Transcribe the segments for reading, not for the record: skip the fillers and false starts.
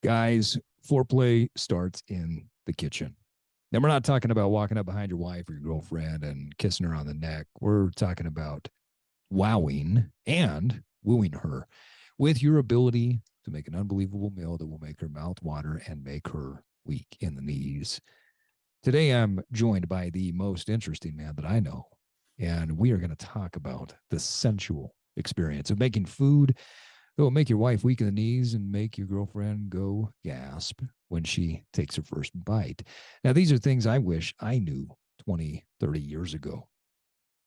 Guys, foreplay starts in the kitchen. Now, we're not talking about walking up behind your wife or your girlfriend and kissing her on the neck. We're talking about wowing and wooing her with your ability to make an unbelievable meal that will make her mouth water and make her weak in the knees. Today, I'm joined by the most interesting man that I know, and we are going to talk about the sensual experience of making food that will make your wife weak in the knees and make your girlfriend go gasp when she takes her first bite. Now, these are things I wish I knew 20, 30 years ago.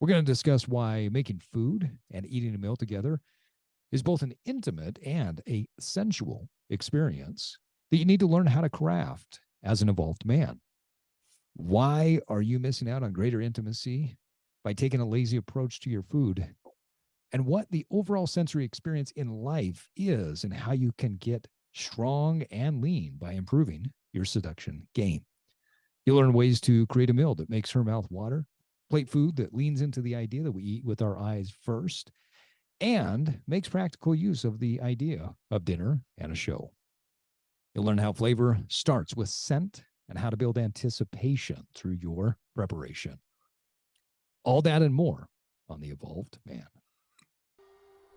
We're going to discuss why making food and eating a meal together is both an intimate and a sensual experience that you need to learn how to craft as an evolved man. Why are you missing out on greater intimacy by taking a lazy approach to your food? And what the overall sensory experience in life is, and how you can get strong and lean by improving your seduction game. You'll learn ways to create a meal that makes her mouth water, plate food that leans into the idea that we eat with our eyes first, and makes practical use of the idea of dinner and a show. You'll learn how flavor starts with scent and how to build anticipation through your preparation. All that and more on The Evolved Man.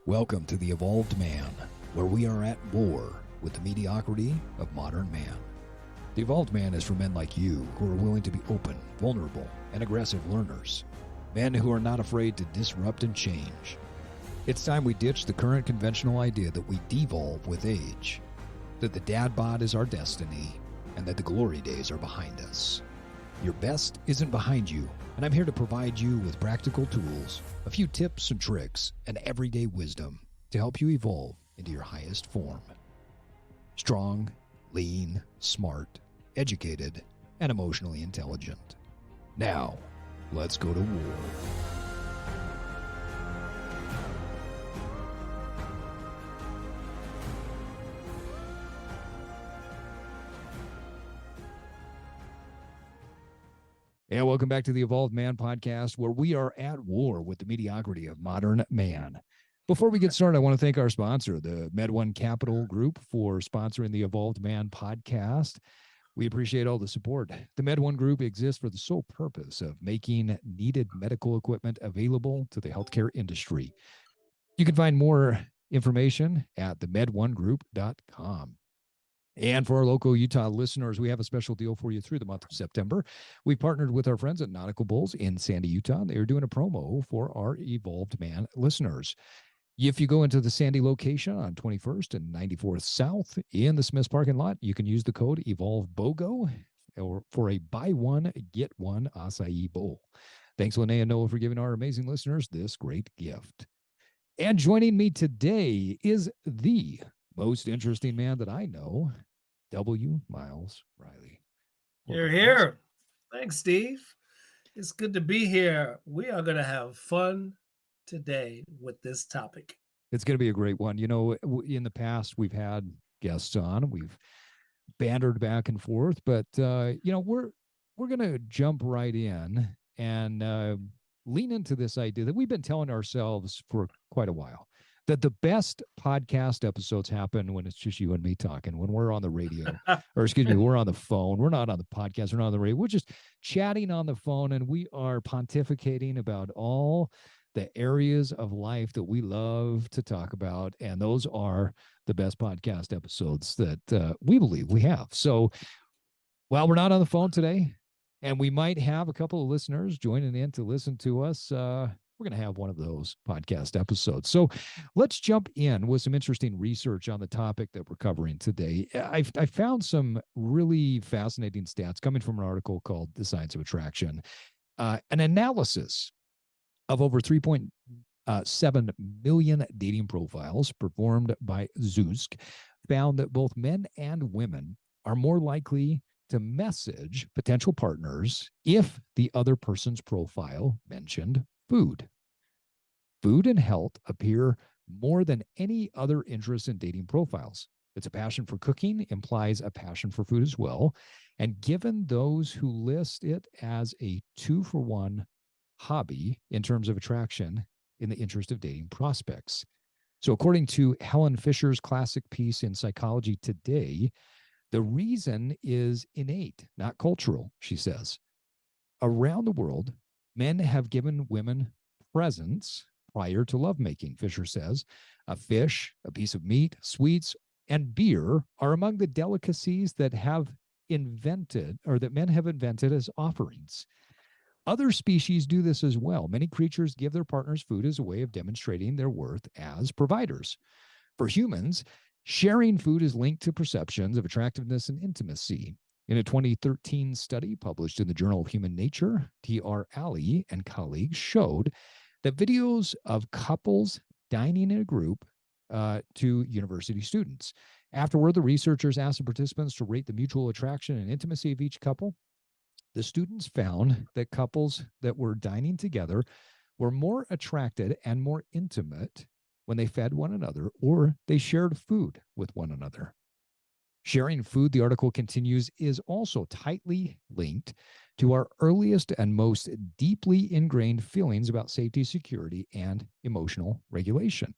Welcome to The Evolved Man, where we are at war with the mediocrity of modern man. The Evolved Man is for men like you who are willing to be open, vulnerable, and aggressive learners. Men who are not afraid to disrupt and change. It's time we ditch the current conventional idea that we devolve with age, that the dad bod is our destiny, and that the glory days are behind us. Your best isn't behind you, and I'm here to provide you with practical tools, a few tips and tricks, and everyday wisdom to help you evolve into your highest form. Strong, lean, smart, educated, and emotionally intelligent. Now, let's go to war. And welcome back to the Evolved Man podcast, where we are at war with the mediocrity of modern man. Before we get started, I want to thank our sponsor, the MedOne Capital Group, for sponsoring the Evolved Man podcast. We appreciate all the support. The MedOne Group exists for the sole purpose of making needed medical equipment available to the healthcare industry. You can find more information at themedonegroup.com. And for our local Utah listeners, we have a special deal for you through the month of September. We partnered with our friends at Nautical Bulls in Sandy, Utah. They are doing a promo for our Evolved Man listeners. If you go into the Sandy location on 21st and 94th South in the Smiths parking lot, you can use the code EvolveBOGO for a buy one, get one acai bowl. Thanks, Lene and Noah, for giving our amazing listeners this great gift. And joining me today is the most interesting man that I know, W. Miles Riley. You're here. Thanks, Steve. It's good to be here. We are going to have fun today with this topic. It's going to be a great one. You know, in the past, we've had guests on. We've bantered back and forth, but, we're going to jump right in and lean into this idea that we've been telling ourselves for quite a while, that the best podcast episodes happen when it's just you and me talking, when we're on the radio, or excuse me, we're on the phone. We're not on the podcast. We're not on the radio. We're just chatting on the phone, and we are pontificating about all the areas of life that we love to talk about. And those are the best podcast episodes that we believe we have. So while we're not on the phone today, and we might have a couple of listeners joining in to listen to us, we're going to have one of those podcast episodes. So let's jump in with some interesting research on the topic that we're covering today. I found some really fascinating stats coming from an article called The Science of Attraction. An analysis of over 3.7 million dating profiles performed by Zeusk found that both men and women are more likely to message potential partners if the other person's profile mentioned food. Food and health appear more than any other interest in dating profiles. It's a passion for cooking implies a passion for food as well. And given those who list it as a 2-for-1 hobby in terms of attraction in the interest of dating prospects. So, according to Helen Fisher's classic piece in Psychology Today, the reason is innate, not cultural, she says. Around the world, men have given women presents prior to lovemaking, Fisher says. A fish, a piece of meat, sweets, and beer are among the delicacies that have invented or that men have invented as offerings. Other species do this as well. Many creatures give their partners food as a way of demonstrating their worth as providers. For humans, sharing food is linked to perceptions of attractiveness and intimacy. In a 2013 study published in the Journal of Human Nature, T.R. Alley and colleagues showed that videos of couples dining in a group to university students. Afterward, the researchers asked the participants to rate the mutual attraction and intimacy of each couple. The students found that couples that were dining together were more attracted and more intimate when they fed one another or they shared food with one another. Sharing food, the article continues, is also tightly linked to our earliest and most deeply ingrained feelings about safety, security, and emotional regulation.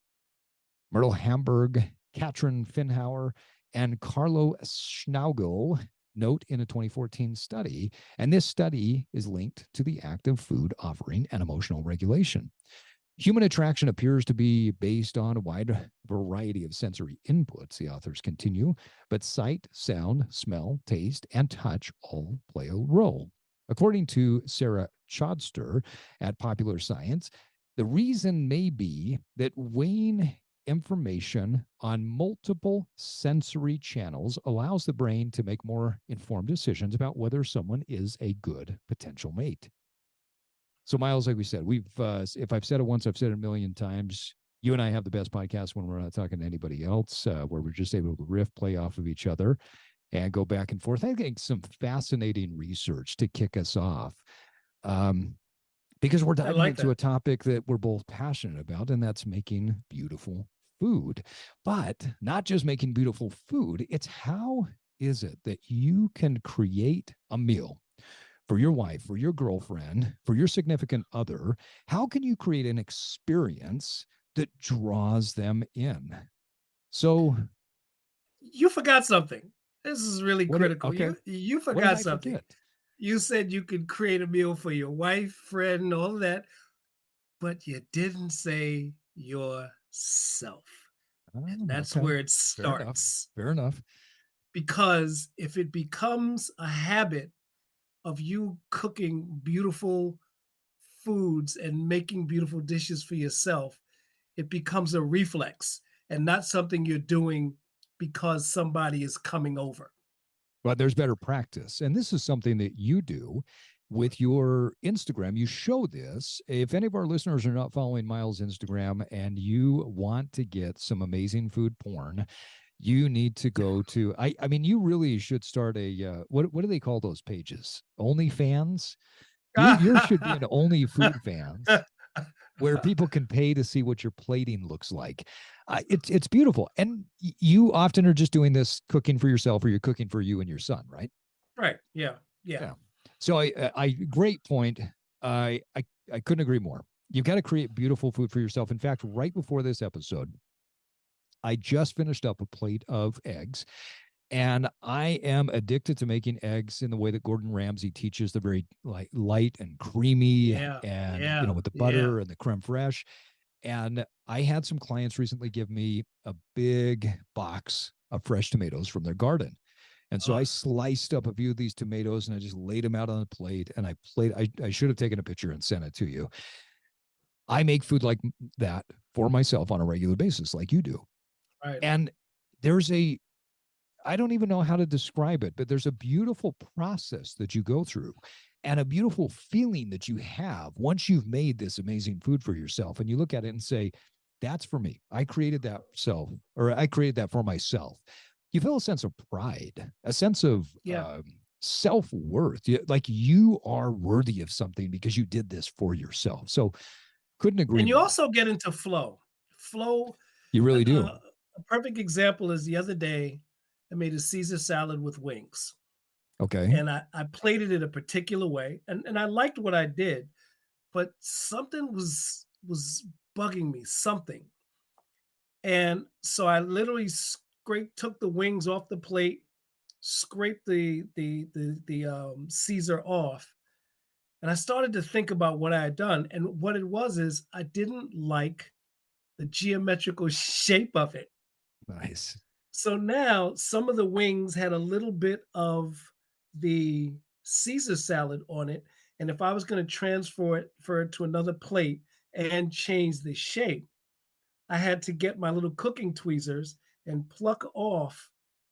Myrtle Hamburg, Katrin Finhauer, and Carlo Schnaugel note in a 2014 study, and this study is linked to the act of food offering and emotional regulation. Human attraction appears to be based on a wide variety of sensory inputs, the authors continue, but sight, sound, smell, taste, and touch all play a role. According to Sarah Chodster at Popular Science, the reason may be that weighing information on multiple sensory channels allows the brain to make more informed decisions about whether someone is a good potential mate. So, Miles, like we said, if I've said it once, I've said it a million times. You and I have the best podcast when we're not talking to anybody else, where we're just able to riff, play off of each other, and go back and forth. I think some fascinating research to kick us off, because we're diving into a topic that we're both passionate about, and that's making beautiful food. But not just making beautiful food, it's how is it that you can create a meal for your wife, for your girlfriend, for your significant other? How can you create an experience that draws them in? So You forgot something. This is really critical. Okay. You What did forgot I something. forget? You said you could create a meal for your wife, friend, all of that, but you didn't say yourself. And Oh, that's okay. where it Fair enough. starts. Fair enough. Because if it becomes a habit of you cooking beautiful foods and making beautiful dishes for yourself, it becomes a reflex and not something you're doing because somebody is coming over. But there's better practice. And this is something that you do with your Instagram. You show this. If any of our listeners are not following Miles' Instagram and you want to get some amazing food porn, you need to go to I mean, you really should start a what do they call those pages? OnlyFans? You should be an Only Food Fans where people can pay to see what your plating looks like. It's beautiful, and you often are just doing this cooking for yourself, or you're cooking for you and your son, right? Right. Yeah. Yeah. Yeah. So I great point. I couldn't agree more. You've got to create beautiful food for yourself. In fact, right before this episode, I just finished up a plate of eggs. And I am addicted to making eggs in the way that Gordon Ramsay teaches. They're very light and creamy, Yeah. and Yeah. with the Yeah. butter and the creme fraiche. And I had some clients recently give me a big box of fresh tomatoes from their garden. And so I Oh, sliced up a few of these tomatoes and I just laid them out on the plate. And I should have taken a picture and sent it to you. I make food like that for myself on a regular basis, like you do. right. And there's I don't even know how to describe it, but there's a beautiful process that you go through and a beautiful feeling that you have once you've made this amazing food for yourself. And you look at it and say, that's for me. I created that self, or I created that for myself. You feel a sense of pride, a sense of Yeah. self worth. Like you are worthy of something because you did this for yourself. So couldn't agree And you more. also get into flow. Flow, You uh, really do. uh, a perfect example is the other day, I made a Caesar salad with wings. Okay. And I plated it a particular way. And I liked what I did, but something was bugging me, something. And so I literally took the wings off the plate, scraped the Caesar off, and I started to think about what I had done. And what it was is I didn't like the geometrical shape of it. Nice. So now some of the wings had a little bit of the Caesar salad on it. And if I was going to transfer it to another plate and change the shape, I had to get my little cooking tweezers and pluck off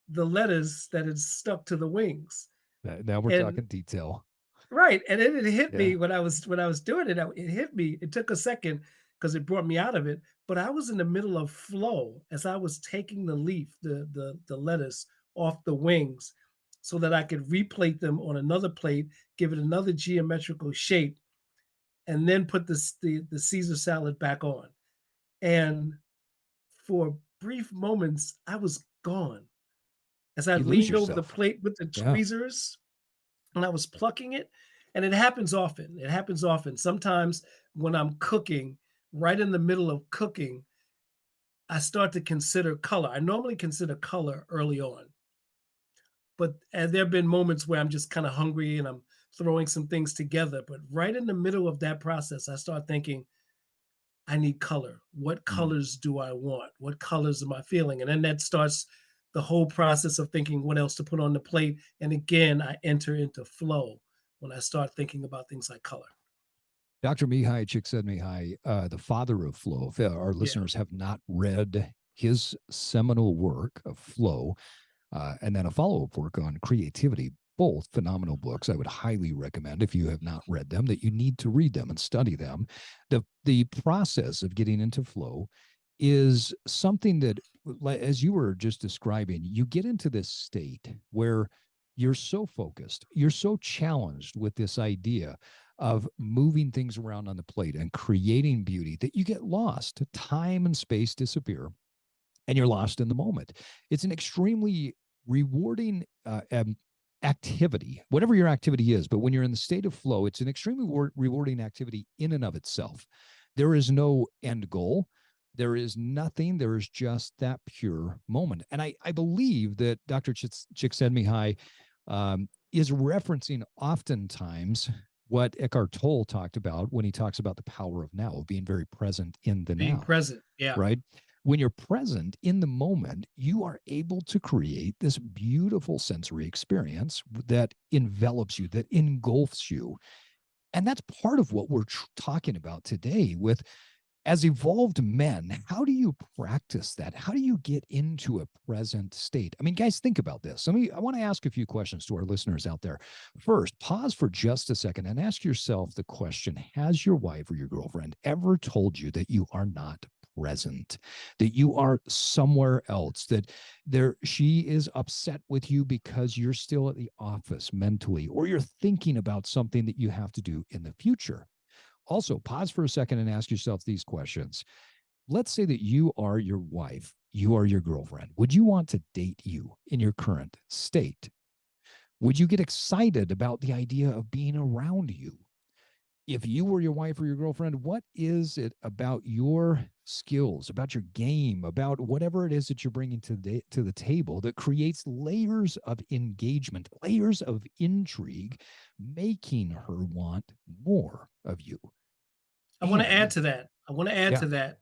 the lettuce that had stuck to the wings. Now we're And talking detail. right, and then it hit Yeah. me when I was doing it. It hit me. It took a second because it brought me out of it. But I was in the middle of flow as I was taking the leaf, the lettuce off the wings, so that I could replate them on another plate, give it another geometrical shape, and then put the Caesar salad back on. And for brief moments, I was gone as I You lose leaned over the yourself. plate with the Yeah. tweezers and I was plucking it. And it happens often. It happens often. Sometimes when I'm cooking, right in the middle of cooking, I start to consider color. I normally consider color early on, but and there have been moments where I'm just kind of hungry and I'm throwing some things together. But right in the middle of that process, I start thinking, I need color. What Mm. colors do I want? What colors am I feeling? And then that starts the whole process of thinking what else to put on the plate. And again, I enter into flow when I start thinking about things like color. Dr. Mihai Csikszentmihalyi, the father of flow, if our Yeah. listeners have not read his seminal work of flow, and then a follow-up work on creativity, both phenomenal books. I would highly recommend, if you have not read them, that you need to read them and study them. The process of getting into flow is something that, as you were just describing, you get into this state where you're so focused, you're so challenged with this idea of moving things around on the plate and creating beauty that you get lost. Time and space disappear and you're lost in the moment. It's an extremely rewarding activity, whatever your activity is. But when you're in the state of flow, it's an extremely rewarding activity in and of itself. There is no end goal. There is nothing. There is just that pure moment. And I believe that Dr. Csikszentmihalyi is referencing oftentimes what Eckhart Tolle talked about when he talks about the power of now, being very present in the Being now, present. Yeah. right? When you're present in the moment, you are able to create this beautiful sensory experience that envelops you, that engulfs you. And that's part of what we're talking about today with, as evolved men. How do you practice that? How do you get into a present state? I mean, guys, think about this. I want to ask a few questions to our listeners out there. First, pause for just a second and ask yourself the question: has your wife or your girlfriend ever told you that you are not present, that you are somewhere else, that she is upset with you because you're still at the office mentally, or you're thinking about something that you have to do in the future? Also, pause for a second and ask yourself these questions. Let's say that you are your wife, you are your girlfriend. Would you want to date you in your current state? Would you get excited about the idea of being around you? If you were your wife or your girlfriend, what is it about your skills, about your game, about whatever it is that you're bringing to the table that creates layers of engagement, layers of intrigue, making her want more of you? I want to add And to that. I want to add yeah, to that,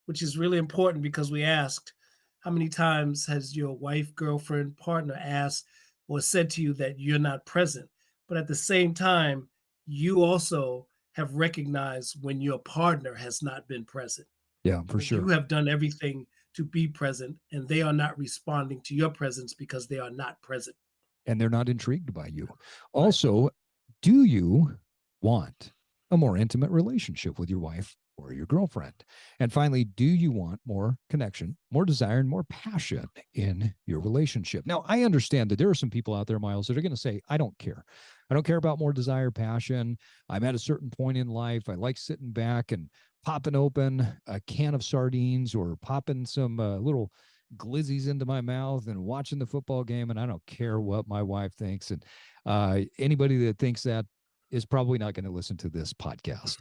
which is really important because we asked, how many times has your wife, girlfriend, partner asked or said to you that you're not present? But at the same time, you also have recognized when your partner has not been present, yeah, for when you sure. have done everything to be present and they are not responding to your presence because they are not present. And they're not intrigued by you. Right. Also, do you want a more intimate relationship with your wife or your girlfriend? And finally, do you want more connection, more desire, and more passion in your relationship? Now, I understand that there are some people out there, Miles, that are going to say, I don't care. I don't care about more desire, passion. I'm at a certain point in life. I like sitting back and popping open a can of sardines or popping some little glizzies into my mouth and watching the football game, and I don't care what my wife thinks. And anybody that thinks that is probably not going to listen to this podcast.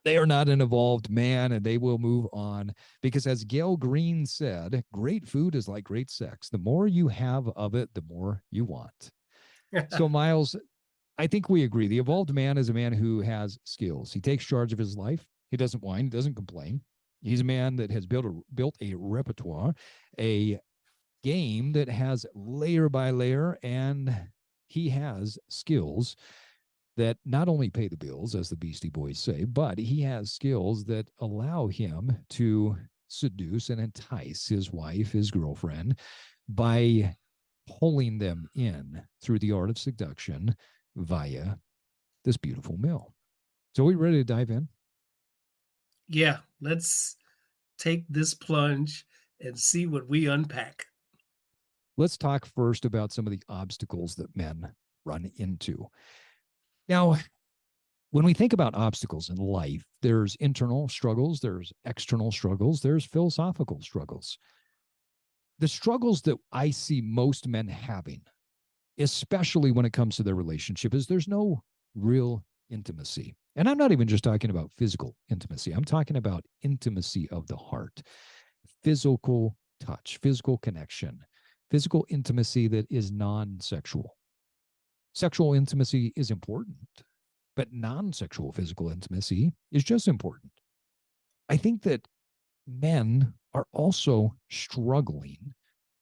They are not an evolved man, and they will move on because, as Gail Green said, great food is like great sex. The more you have of it, the more you want. So, Miles, I think we agree. The evolved man is a man who has skills. He takes charge of his life. He doesn't whine. He doesn't complain. He's a man that has built a repertoire, a game that has layer by layer, and he has skills that not only pay the bills, as the Beastie Boys say, but he has skills that allow him to seduce and entice his wife, his girlfriend, by pulling them in through the art of seduction via this beautiful mill. So, are we ready to dive in? Yeah, let's take this plunge and see what we unpack. Let's talk first about some of the obstacles that men run into. Now, when we think about obstacles in life, there's internal struggles, there's external struggles, there's philosophical struggles. The struggles that I see most men having, especially when it comes to their relationship, is there's no real intimacy. And I'm not even just talking about physical intimacy, I'm talking about intimacy of the heart, physical touch, physical connection, physical intimacy that is non sexual. Sexual intimacy is important, but non sexual physical intimacy is just important. I think that men are also struggling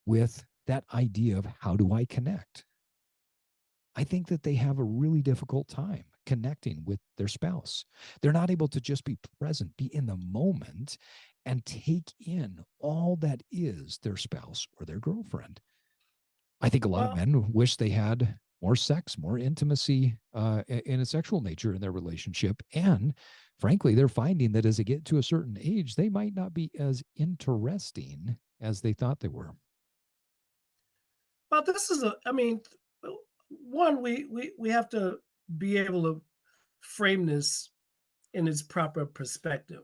with that idea of how do I connect? I think that they have a really difficult time connecting with their spouse. They're not able to just be present, be in the moment, and take in all that is their spouse or their girlfriend. I think a lot of Well, men wish they had more sex, more intimacy in a sexual nature in their relationship. And frankly, they're finding that as they get to a certain age, they might not be as interesting as they thought they were. well, this is a. I mean, one we have to be able to frame this in its proper perspective.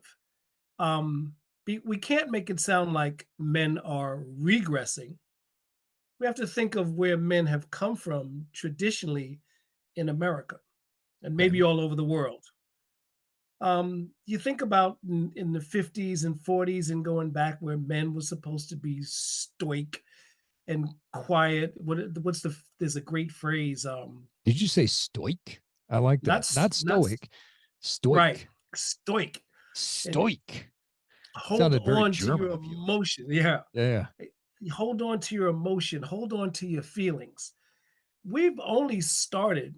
Um, we can't make it sound like men are regressing. We have to think of where men have come from traditionally in America and Okay. maybe all over the world. You think about in the 50s and 40s and going back where men were supposed to be stoic and quiet. What's there's a great phrase. Did you say stoic? I like Not that. Not not stoic, right, stoic. stoic, and Stoic. hold Sounded very on to German your of you. emotion. Yeah, Yeah. hold on to your emotion. Hold on to your feelings. We've only started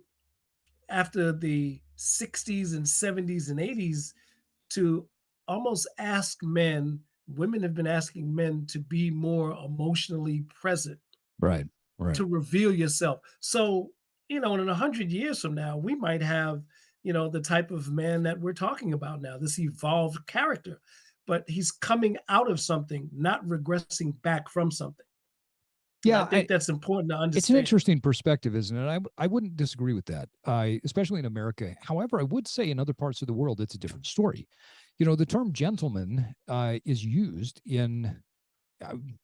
after the 60s and 70s and 80s to almost ask men. Women have been asking men to be more emotionally present, Right. Right. to reveal yourself. So, in 100 years from now, we might have, the type of man that we're talking about now, this evolved character, but he's coming out of something, not regressing back from something. And I Yeah. think that's important to It's an understand. interesting perspective, isn't it? I wouldn't disagree with that, especially in America. However, I would say in other parts of the world, it's a different story. The term gentleman is used in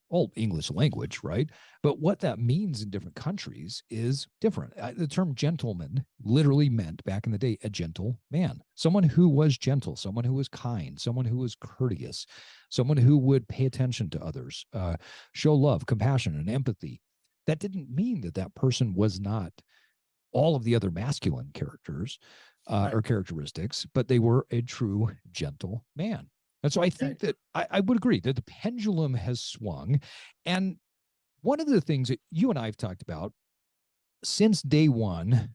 all English language, right? But what that means in different countries is different. The term gentleman literally meant back in the day a gentle man, someone who was gentle, someone who was kind, someone who was courteous, someone who would pay attention to others, show love, compassion, and empathy. That didn't mean that that person was not all of the other masculine characters Right. or characteristics, but they were a true gentle man. And so I Right. think that I would agree that the pendulum has swung. And one of the things that you and I have talked about since day one,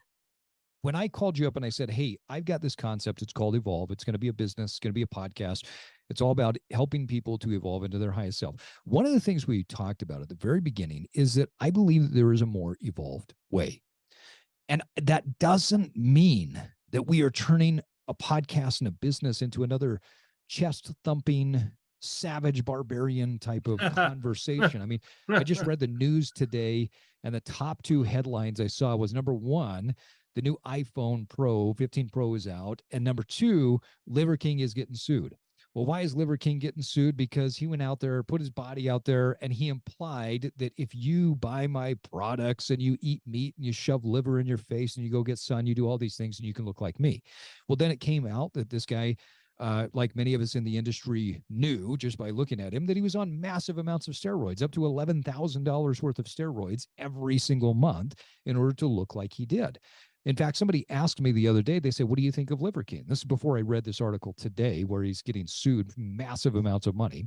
when I called you up and I said, hey, I've got this concept, it's called Evolve. It's going to be a business, it's going to be a podcast. It's all about helping people to evolve into their highest self. One of the things we talked about at the very beginning is that I believe that there is a more evolved way. And that doesn't mean that we are turning a podcast and a business into another chest thumping, savage barbarian type of conversation. I mean, I just read the news today, and the top two headlines I saw was number one, the new iPhone Pro 15 Pro is out, and number two, Liver King is getting sued. Well, why is Liver King getting sued? Because he went out there, put his body out there, and he implied that if you buy my products and you eat meat and you shove liver in your face and you go get sun, you do all these things and you can look like me. Well, then it came out that this guy like many of us in the industry knew just by looking at him, that he was on massive amounts of steroids, up to $11,000 worth of steroids every single month in order to look like he did. In fact, somebody asked me the other day, they said, what do you think of Liver King? This is before I read this article today where he's getting sued for massive amounts of money.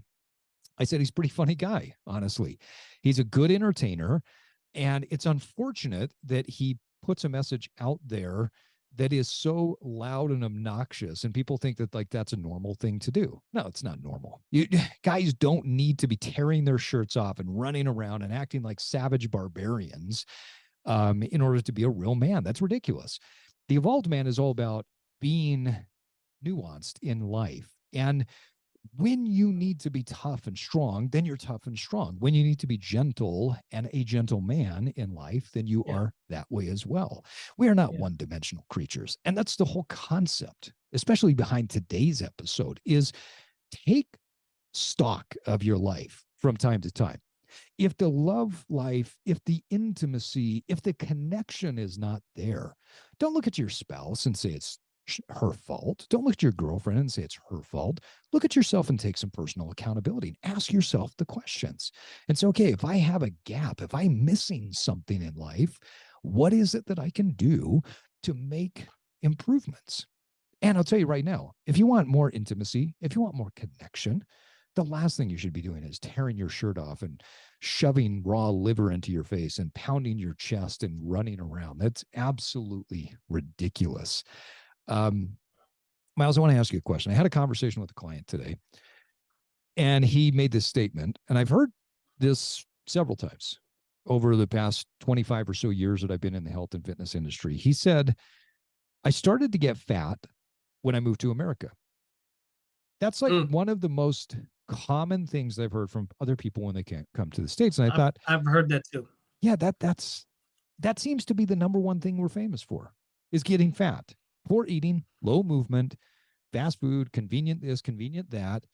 I said, he's a pretty funny guy, honestly. He's a good entertainer. And it's unfortunate that he puts a message out there that is so loud and obnoxious, and people think that like that's a normal thing to do. No, it's not normal. Guys don't need to be tearing their shirts off and running around and acting like savage barbarians in order to be a real man. That's ridiculous. The evolved man is all about being nuanced in life. And when you need to be tough and strong, then you're tough and strong. When you need to be gentle and a gentle man in life, then you are that way as well. We are not one-dimensional creatures. And that's the whole concept, especially behind today's episode, is take stock of your life from time to time. If the love life, if the intimacy, if the connection is not there, don't look at your spouse and say it's her fault. Don't look at your girlfriend and say it's her fault. Look at yourself and take some personal accountability and ask yourself the questions. And say, okay, if I have a gap, if I'm missing something in life, what is it that I can do to make improvements? And I'll tell you right now, if you want more intimacy, if you want more connection, the last thing you should be doing is tearing your shirt off and shoving raw liver into your face and pounding your chest and running around. That's absolutely ridiculous. Miles, I want to ask you a question. I had a conversation with a client today, and he made this statement, and I've heard this several times over the past 25 or so years that I've been in the health and fitness industry. He said, I started to get fat when I moved to America. That's like one of the most common things I've heard from other people when they can't come to the States. And I thought, I've heard that too. Yeah, that seems to be the number one thing we're famous for, is getting fat. Poor eating, low movement, fast food, convenient this, convenient that.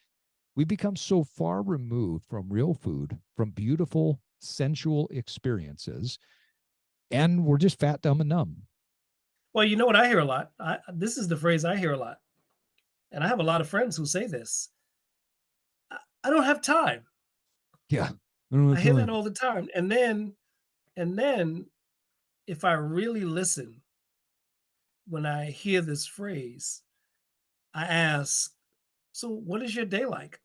We become so far removed from real food, from beautiful, sensual experiences, and we're just fat, dumb, and numb. Well, you know what I hear a lot? This is the phrase I hear a lot. And I have a lot of friends who say this. I don't have time. Yeah. I hear that all the time. And then if I really listen, when I hear this phrase, I ask, so what is your day like?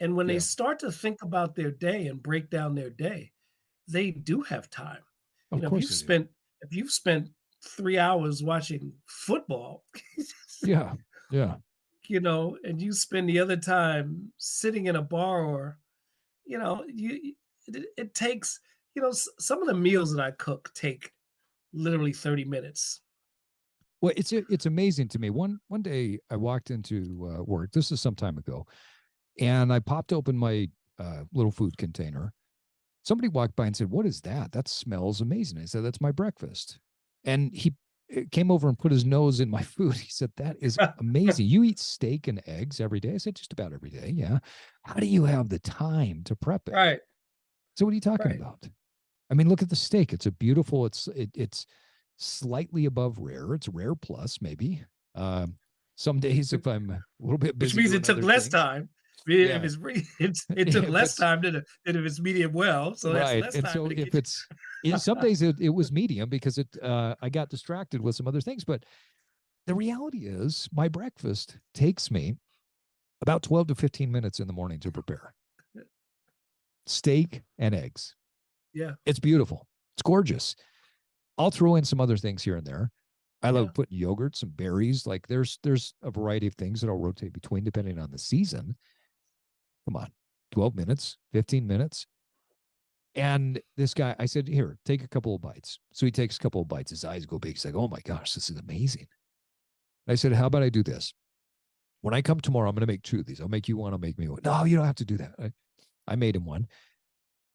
And when they start to think about their day and break down their day, they do have time. You Of know, course they do. if you've spent 3 hours watching football, Yeah. Yeah. you know, and you spend the other time sitting in a bar or, you know, it takes, you know, some of the meals that I cook take literally 30 minutes. Well, it's amazing to me. One day I walked into work. This is some time ago, and I popped open my little food container. Somebody walked by and said, "What is that? That smells amazing." I said, "That's my breakfast." And he came over and put his nose in my food. He said, "That is amazing. You eat steak and eggs every day?" I said, "Just about every day." Yeah. How do you have the time to prep it? Right. So what are you talking about? I mean, look at the steak. It's a beautiful. It's slightly above rare. It's rare plus maybe. Some days if I'm a little bit busy, Which means it took less things, time. Yeah. It took If less it's time than if it's medium well. So that's right, less and time so in the if kitchen. it's some days it was medium because I got distracted with some other things. But the reality is, my breakfast takes me about 12 to 15 minutes in the morning to prepare. Steak and eggs. Yeah. It's beautiful. It's gorgeous. I'll throw in some other things here and there. I love putting yogurt, some berries. Like there's a variety of things that I'll rotate between depending on the season. Come on, 12 minutes, 15 minutes. And this guy, I said, here, take a couple of bites. So he takes a couple of bites. His eyes go big. He's like, oh my gosh, this is amazing. I said, how about I do this? When I come tomorrow, I'm going to make 2 of these. I'll make you one. I'll make me one. No, you don't have to do that. I made him one.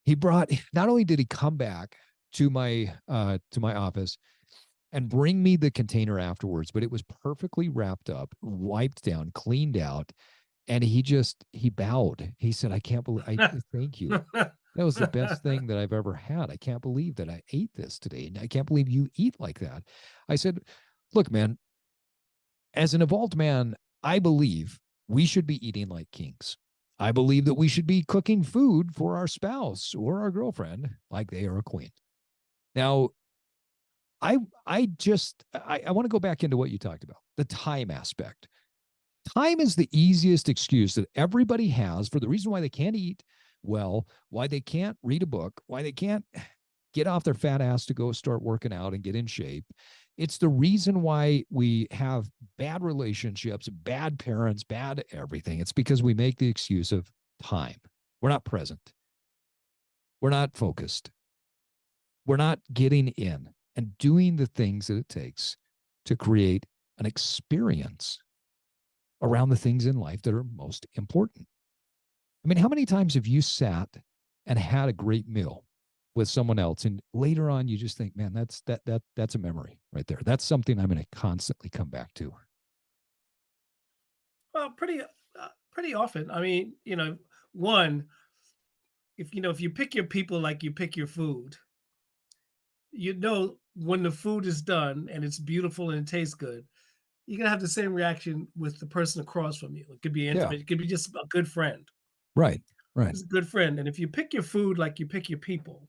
He brought, not only did he come back to my office and bring me the container afterwards, but it was perfectly wrapped up, wiped down, cleaned out. And he bowed. He said, I can't believe, thank you. That was the best thing that I've ever had. I can't believe that I ate this today. And I can't believe you eat like that. I said, look, man, as an evolved man, I believe we should be eating like kings. I believe that we should be cooking food for our spouse or our girlfriend like they are a queen. Now, I want to go back into what you talked about, the time aspect. Time is the easiest excuse that everybody has for the reason why they can't eat well, why they can't read a book, why they can't get off their fat ass to go start working out and get in shape. It's the reason why we have bad relationships, bad parents, bad everything. It's because we make the excuse of time. We're not present. We're not focused. We're not getting in and doing the things that it takes to create an experience around the things in life that are most important. I mean, how many times have you sat and had a great meal with someone else, and later on you just think, man, that's a memory right there. That's something I'm going to constantly come back to. Well, pretty often. I mean, one, if you pick your people like you pick your food, when the food is done and it's beautiful and it tastes good, you're gonna have the same reaction with the person across from you. It could be Yeah, intimate, it could be just a good friend. right, right. It's a good friend, and if you pick your food like you pick your people,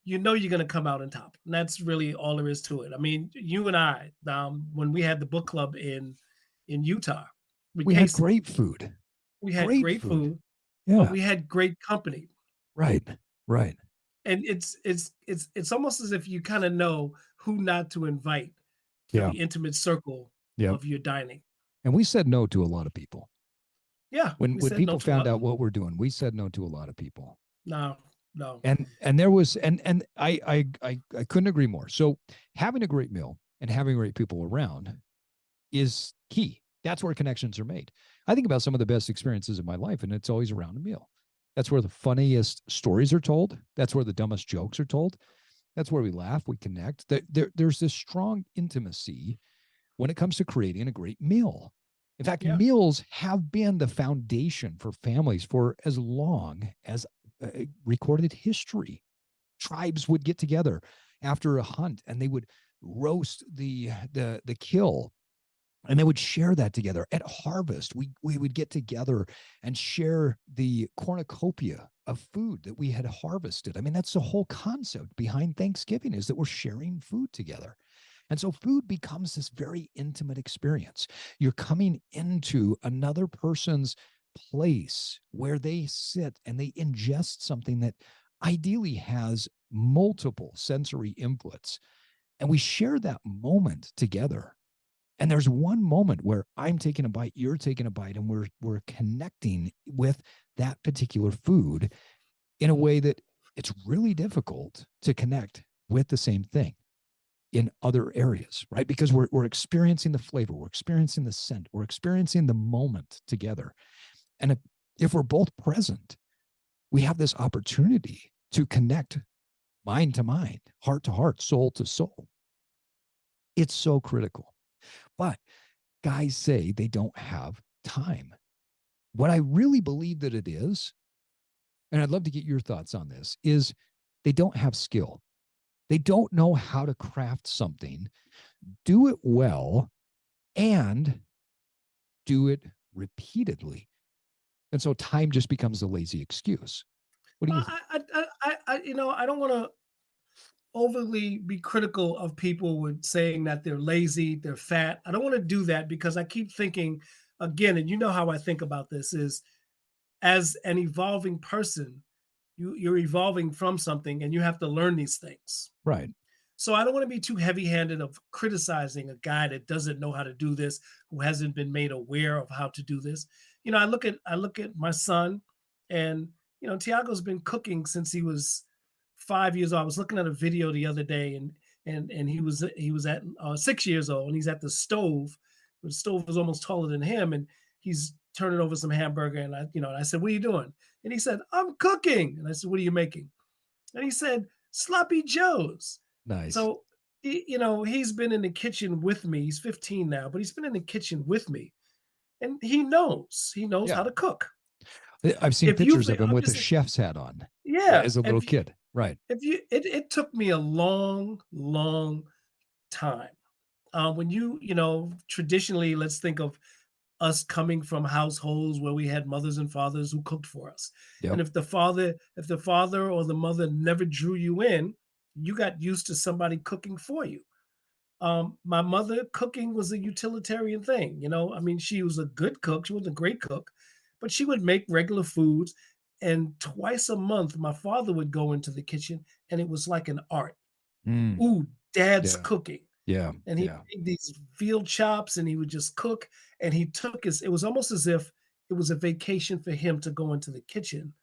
you're gonna come out on top, and that's really all there is to it. I mean, you and I, when we had the book club in Utah with We had Casey, great food, we had great great food. food, but Yeah, we had great company. right, right. And it's almost as if you kinda know who not to invite to Yeah, the intimate circle yeah. of your dining. And we said no to a lot of people. Yeah, When we when said no people to a found lot. out what we're doing, we said no to a lot of people. No, no. And there was and I couldn't agree more. So having a great meal and having great people around is key. That's where connections are made. I think about some of the best experiences of my life, and it's always around a meal. That's where the funniest stories are told. That's where the dumbest jokes are told. That's where we laugh, we connect. There's this strong intimacy when it comes to creating a great meal. In fact, Yeah, meals have been the foundation for families for as long as recorded history. Tribes would get together after a hunt and they would roast the kill, and they would share that together at harvest. We would get together and share the cornucopia of food that we had harvested. I mean, that's the whole concept behind Thanksgiving, is that we're sharing food together. And so food becomes this very intimate experience. You're coming into another person's place where they sit and they ingest something that ideally has multiple sensory inputs. And we share that moment together. And there's one moment where I'm taking a bite, you're taking a bite, and we're connecting with that particular food in a way that it's really difficult to connect with the same thing in other areas, right? Because we're experiencing the flavor, we're experiencing the scent, we're experiencing the moment together. And if we're both present, we have this opportunity to connect mind to mind, heart to heart, soul to soul. It's so critical. But guys say they don't have time. What I really believe that it is, and I'd love to get your thoughts on this, is they don't have skill. They don't know how to craft something, do it well, and do it repeatedly. And so time just becomes a lazy excuse. What do you think? I don't want to overly be critical of people with saying that they're lazy, they're fat. I don't want to do that because I keep thinking again, and you know how I think about this is as an evolving person, you're evolving from something and you have to learn these things. Right. So I don't want to be too heavy-handed of criticizing a guy that doesn't know how to do this, who hasn't been made aware of how to do this. I look at my son, and Tiago's been cooking since he was 5 years old. I was looking at a video the other day, and he was at 6 years old, and he's at the stove. The stove is almost taller than him, and he's turning over some hamburger, and I said, "What are you doing?" And he said, "I'm cooking." And I said, "What are you making?" And he said, "Sloppy Joes." Nice. So, he's been in the kitchen with me. He's 15 now, but he's been in the kitchen with me, and he knows how Yeah. to cook. I've seen If you, pictures of him I'm with a just, chef's hat on yeah. as a little kid. Right. It took me a long, long time. When traditionally, let's think of us coming from households where we had mothers and fathers who cooked for us. Yep. And if the father or the mother never drew you in, you got used to somebody cooking for you. My mother cooking was a utilitarian thing. I mean, she was a good cook. She wasn't a great cook, but she would make regular foods. And twice a month, my father would go into the kitchen, and it was like an art. Mm, Ooh, dad's yeah. cooking. Yeah. And he Yeah. made these veal chops, and he would just cook. And he took his, it was almost as if it was a vacation for him to go into the kitchen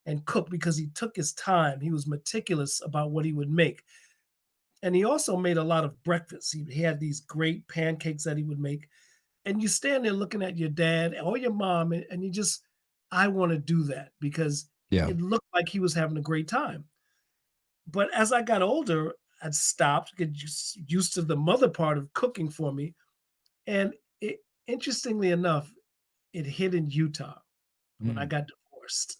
and cook because he took his time. He was meticulous about what he would make. And he also made a lot of breakfast. He had these great pancakes that he would make. And you stand there looking at your dad or your mom, and you just, I want to do that because Yeah. it looked like he was having a great time. But as I got older, I'd stopped, get used to the mother part of cooking for me. And interestingly enough, it hit in Utah when I Mm, got divorced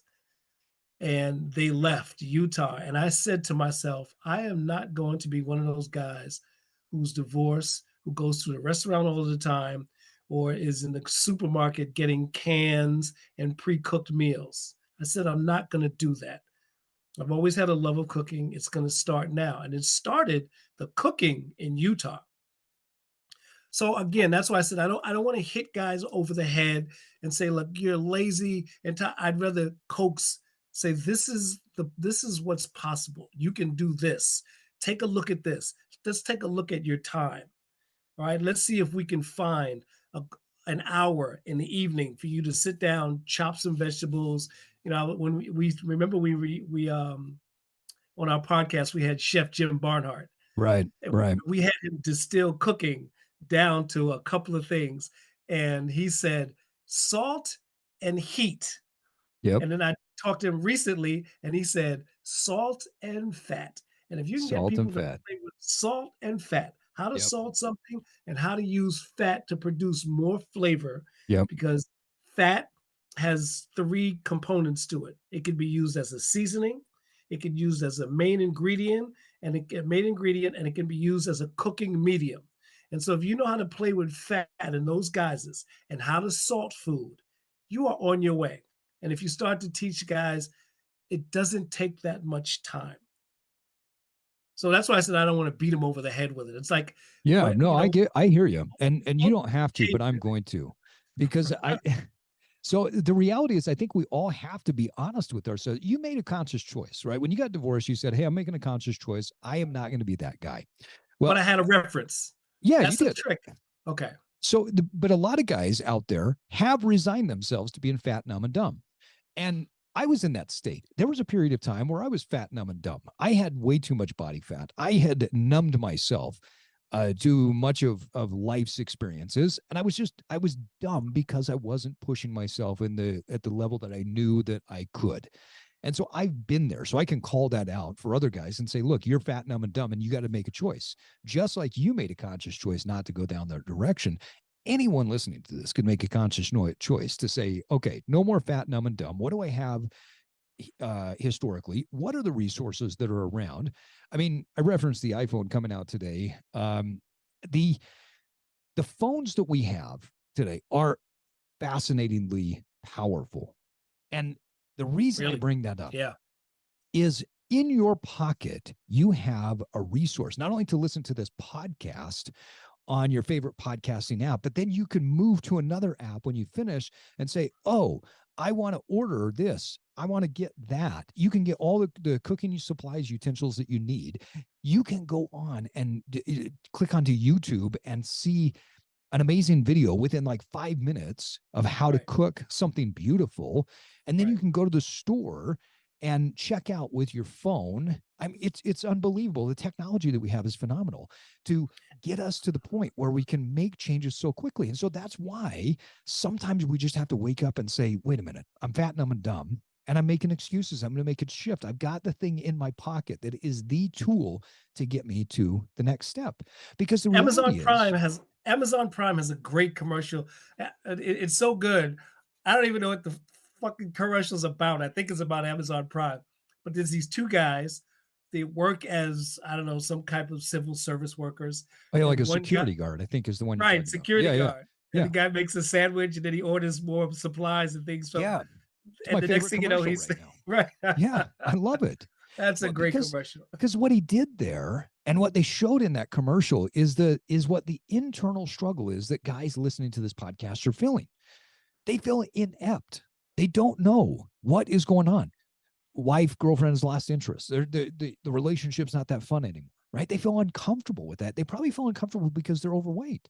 and they left Utah. And I said to myself, I am not going to be one of those guys who's divorced, who goes to the restaurant all the time, or is in the supermarket getting cans and pre cooked meals. I said, I'm not going to do that. I've always had a love of cooking. It's going to start now. And it started the cooking in Utah. So again, that's why I said I don't want to hit guys over the head and say, look, you're lazy. I'd rather coax, say this is what's possible. You can do this. Take a look at this. Let's take a look at your time. All right. Let's see if we can find a, an hour in the evening for you to sit down, chop some vegetables. When we remember we on our podcast we had Chef Jim Barnhart, right. and Right. we had him distill cooking down to a couple of things, and he said, "Salt and heat." Yep. And then I talked to him recently, and he said, "Salt and fat." And if you can get Salt and people to fat. play with salt and fat, how to Yep. salt something and how to use fat to produce more flavor, Yep. because fat has 3 components to it. It can be used as a seasoning, it can be used as a main ingredient, and it can be used as a cooking medium. And so if you know how to play with fat in those guises and how to salt food, you are on your way. And if you start to teach guys, it doesn't take that much time. So that's why I said I don't want to beat them over the head with it. It's like, Yeah. what, No, I hear you. And you don't don't have to, cave but I'm with going to because I so the reality is I think we all have to be honest with ourselves. You made a conscious choice, right? When you got divorced, you said, "Hey, I'm making a conscious choice. I am not going to be that guy." but Well, I had a reference. yeah, you That's the did. trick. Okay. So, but a lot of guys out there have resigned themselves to being fat, numb, and dumb. And I was in that state. There was a period of time where I was fat, numb, and dumb. I had way too much body fat. I had numbed myself to much of life's experiences, and I was dumb because I wasn't pushing myself in the at the level that I knew that I could. And so I've been there. So I can call that out for other guys and say, look, you're fat, numb, and dumb, and you got to make a choice. Just like you made a conscious choice not to go down that direction, anyone listening to this could make a conscious choice to say, okay, no more fat, numb, and dumb. What do I have historically? What are the resources that are around? I mean, I referenced the iPhone coming out today. The the phones that we have today are fascinatingly powerful. And the reason I Really? bring that up Yeah. is in your pocket, you have a resource, not only to listen to this podcast on your favorite podcasting app, but then you can move to another app when you finish and say, oh, I want to order this. I want to get that. You can get all the cooking supplies, utensils that you need. You can go on and click onto YouTube and see an amazing video within like 5 minutes of how to Right. cook something beautiful. And then you Right. can go to the store and check out with your phone. I mean, it's unbelievable. The technology that we have is phenomenal to get us to the point where we can make changes so quickly. And so that's why sometimes we just have to wake up and say, wait a minute, I'm fat, numb, and dumb. And I'm making excuses. I'm going to make it shift. I've got the thing in my pocket that is the tool to get me to the next step. Because the Amazon reality is, Prime has Amazon Prime has a great commercial. It's so good. I don't even know what the fucking commercial's about. I think it's about Amazon Prime. But there's these 2 guys. They work as, I don't know, some type of civil service workers. oh, yeah, like And a one guy, security guard, I think is the one you're right, talking about. security Yeah, yeah. guard. and the Yeah. guy makes a sandwich, and then he orders more supplies and things from, Yeah. It's my and the next favorite thing you know, commercial he's right now. right. Yeah, I love it. That's a Well, great commercial. because what he did there and what they showed in that commercial is what the internal struggle is that guys listening to this podcast are feeling. They feel inept. They don't know what is going on. Wife, girlfriend has lost interest. The relationship's not that fun anymore, right? They feel uncomfortable with that. They probably feel uncomfortable because they're overweight.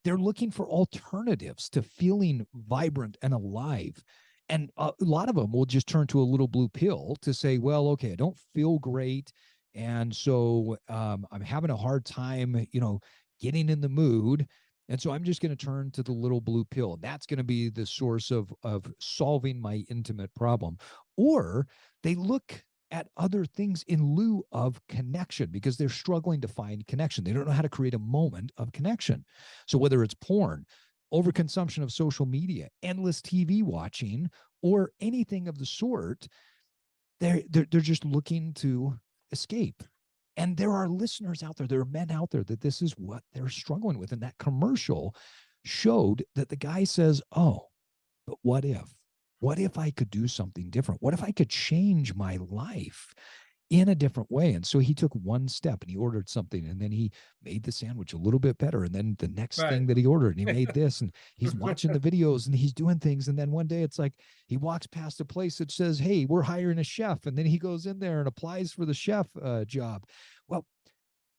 They're looking for alternatives to feeling vibrant and alive. And a lot of them will just turn to a little blue pill to say, well, okay, I don't feel great. And so I'm having a hard time, getting in the mood. And so I'm just going to turn to the little blue pill. And that's going to be the source of solving my intimate problem. Or they look at other things in lieu of connection because they're struggling to find connection. They don't know how to create a moment of connection. So whether it's porn, overconsumption of social media, endless TV watching, or anything of the sort, they're just looking to escape. And there are listeners out there are men out there that this is what they're struggling with. And that commercial showed that the guy says, oh, but what if? What if I could do something different? What if I could change my life in a different way? And so he took one step and he ordered something, and then he made the sandwich a little bit better. And then the next Right. thing that he ordered, and he made this, and he's watching the videos and he's doing things. And then one day it's like he walks past a place that says, hey, we're hiring a chef. And then he goes in there and applies for the chef job. Well,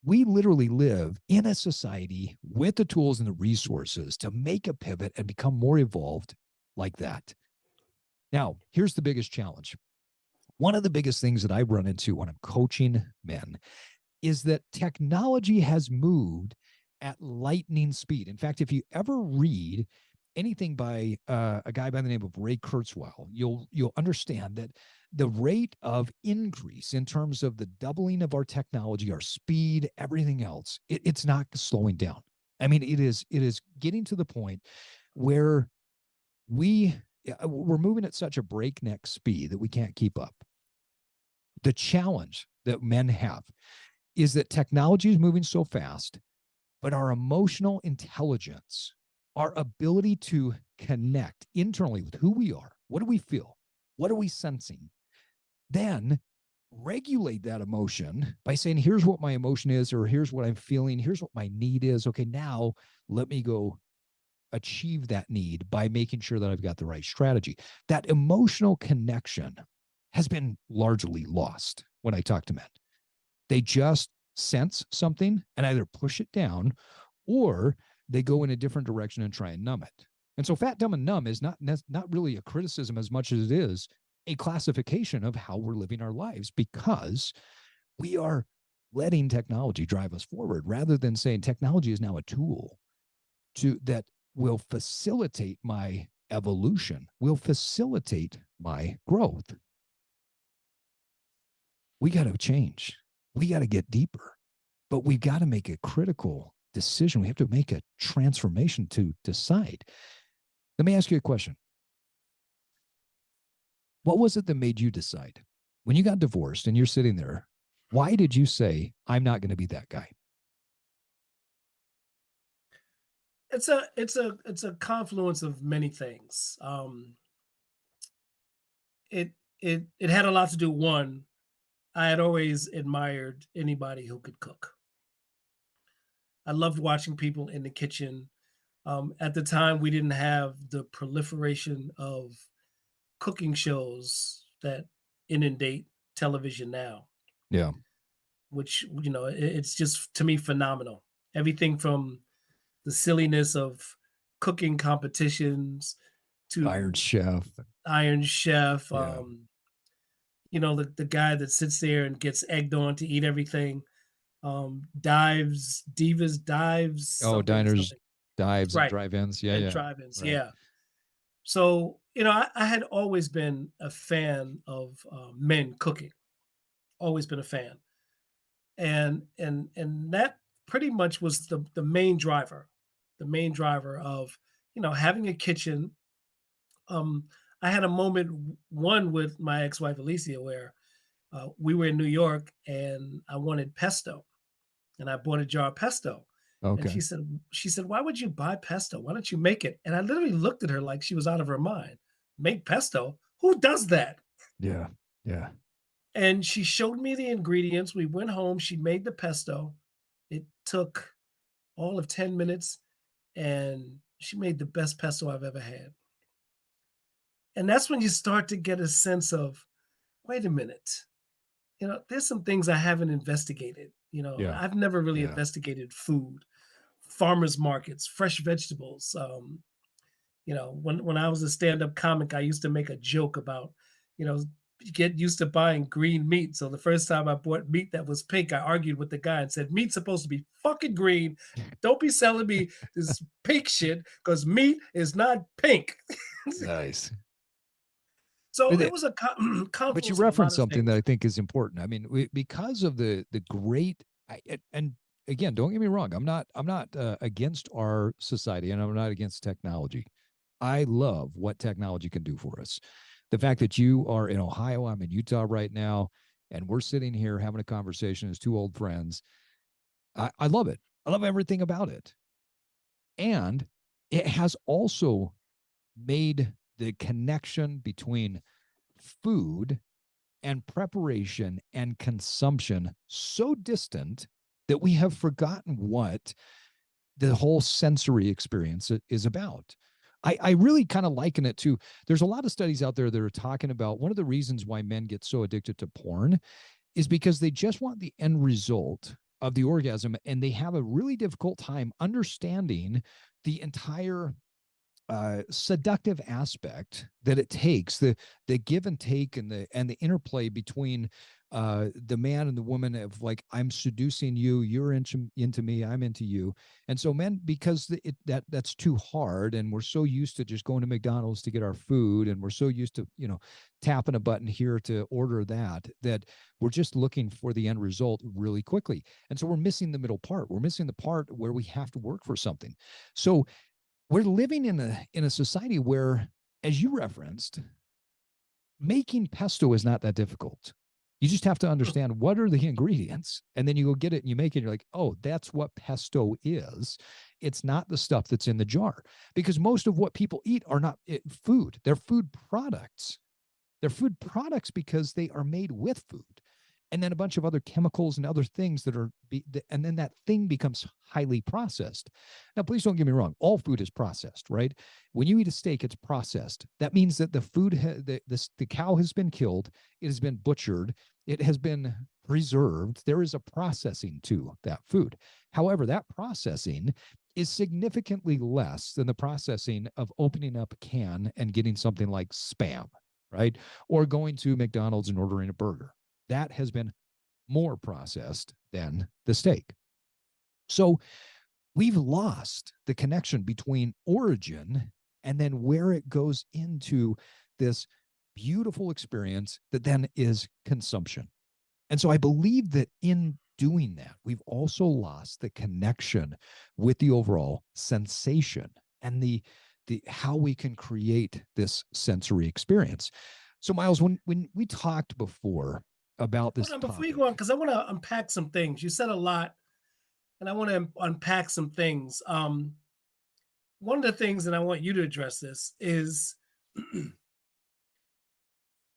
we literally live in a society with the tools and the resources to make a pivot and become more evolved like that. Now, here's the biggest challenge. One of the biggest things that I run into when I'm coaching men is that technology has moved at lightning speed. In fact, if you ever read anything by a guy by the name of Ray Kurzweil, you'll understand that the rate of increase in terms of the doubling of our technology, our speed, everything else, it's not slowing down. I mean, it is getting to the point where we're moving at such a breakneck speed that we can't keep up. The challenge that men have is that technology is moving so fast, but our emotional intelligence, our ability to connect internally with who we are, what do we feel, what are we sensing, then regulate that emotion by saying, here's what my emotion is, or here's what I'm feeling, here's what my need is. Okay, now let me go achieve that need by making sure that I've got the right strategy. That emotional connection has been largely lost when I talk to men. They just sense something and either push it down or they go in a different direction and try and numb it. And so fat, dumb, and numb is not really a criticism as much as it is a classification of how we're living our lives, because we are letting technology drive us forward rather than saying technology is now a tool that will facilitate my evolution, will facilitate my growth. We got to change. We got to get deeper, but we've got to make a critical decision. We have to make a transformation to decide. Let me ask you a question. What was it that made you decide when you got divorced and you're sitting there? Why did you say, I'm not going to be that guy? It's a confluence of many things. It had a lot to do. One, I had always admired anybody who could cook. I loved watching people in the kitchen. At the time, we didn't have the proliferation of cooking shows that inundate television now, Yeah. which it's just to me phenomenal. Everything from the silliness of cooking competitions Iron to Chef. Iron Chef. Yeah. The guy that sits there and gets egged on to eat everything. Dives, Oh, something, diners, something. dives, and Right. drive-ins. Yeah, And yeah. drive-ins, Right. yeah. So, I had always been a fan of men cooking, always been a fan. And that pretty much was the main driver of, having a kitchen. Um, I had a moment, one with my ex-wife Alicia, where we were in New York and I wanted pesto and I bought a jar of pesto. And Okay. she said, "Why would you buy pesto? Why don't you make it?" And I literally looked at her like she was out of her mind. "Make pesto? Who does that?" Yeah. Yeah. And she showed me the ingredients. We went home. She made the pesto. It took all of 10 minutes, and she made the best pesto I've ever had. And that's when you start to get a sense of, wait a minute, there's some things I haven't investigated. Yeah. I've never really Yeah. investigated food, farmers markets, fresh vegetables. When I was a stand-up comic, I used to make a joke about, you know, get used to buying green meat. So the first time I bought meat that was pink, I argued with the guy and said, "Meat's supposed to be fucking green. Don't be selling me this pink shit because meat is not pink." Nice. So But it it was a but you confluence of a lot referenced of something that things. I think is important. I mean, because of the great and again, don't get me wrong. I'm not against our society, and I'm not against technology. I love what technology can do for us. The fact that you are in Ohio, I'm in Utah right now, and we're sitting here having a conversation as two old friends. I love it. I love everything about it. And it has also made the connection between food and preparation and consumption so distant that we have forgotten what the whole sensory experience is about. I really kind of liken it to there's a lot of studies out there that are talking about one of the reasons why men get so addicted to porn is because they just want the end result of the orgasm and they have a really difficult time understanding the entire seductive aspect that it takes, the give and take and the interplay between the man and the woman of like I'm seducing you, you're into me, I'm into you. And so men, because that's too hard and we're so used to just going to McDonald's to get our food and we're so used to tapping a button here to order that we're just looking for the end result really quickly. And so we're missing the middle part. We're missing the part where we have to work for something. So we're living in a society where, as you referenced, making pesto is not that difficult. You just have to Hmm. understand what are the ingredients, and then you go get it and you make it. And you're like, oh, that's what pesto is. It's not the stuff that's in the jar because most of what people eat are not food; they're food products. They're food products because they are made with food. And then a bunch of other chemicals and other things and then that thing becomes highly processed. Now, please don't get me wrong. All food is processed, right? When you eat a steak, it's processed. That means that the food, the cow has been killed, it has been butchered, it has been preserved. There is a processing to that food. However, that processing is significantly less than the processing of opening up a can and getting something like spam, right? Or going to McDonald's and ordering a burger. That has been more processed than the steak. So we've lost the connection between origin and then where it goes into this beautiful experience that then is consumption. And so I believe that in doing that, we've also lost the connection with the overall sensation and the how we can create this sensory experience. So Miles, when we talked before about Hold this on, before you go on, topic, because I want to unpack some things. You said a lot, and I want to unpack some things. One of the things, and I want you to address this, is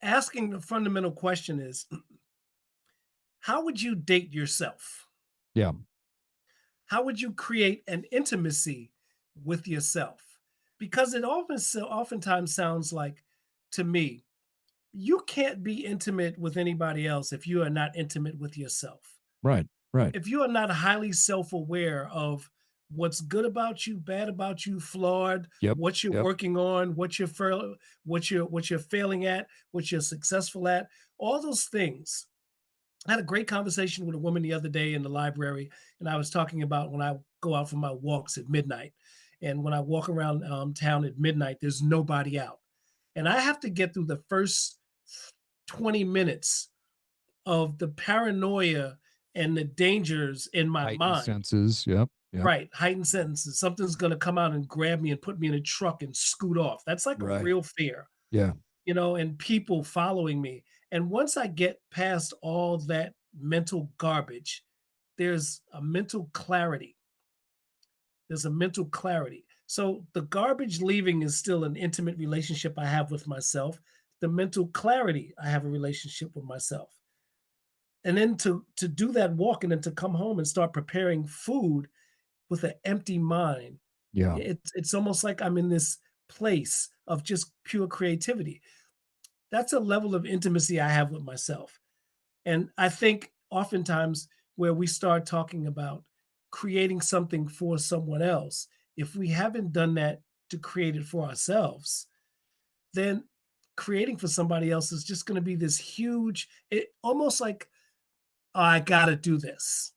asking the fundamental question is, how would you date yourself? yeah, How would you create an intimacy with yourself? Because it oftentimes sounds like, to me, you can't be intimate with anybody else if you are not intimate with yourself. right, right, If you are not highly self-aware of what's good about you, bad about you, flawed, yep, what you're yep, working on, what you're failing at, what you're successful at, all those things. I had a great conversation with a woman the other day in the library, and I was talking about when I go out for my walks at midnight. And when I walk around town at midnight, there's nobody out. And I have to get through the first 20 minutes of the paranoia and the dangers in my heightened mind. senses, yep, yep, Right, heightened sentences. Something's gonna come out and grab me and put me in a truck and scoot off. That's like a right, real fear, yeah, and people following me. And once I get past all that mental garbage, there's a mental clarity. There's a mental clarity. So the garbage leaving is still an intimate relationship I have with myself. The mental clarity, I have a relationship with myself. And then to do that walk and then to come home and start preparing food with an empty mind. Yeah. It's almost like I'm in this place of just pure creativity. That's a level of intimacy I have with myself. And I think oftentimes where we start talking about creating something for someone else, if we haven't done that to create it for ourselves, then creating for somebody else is just going to be this huge, it almost like, "Oh, I got to do this."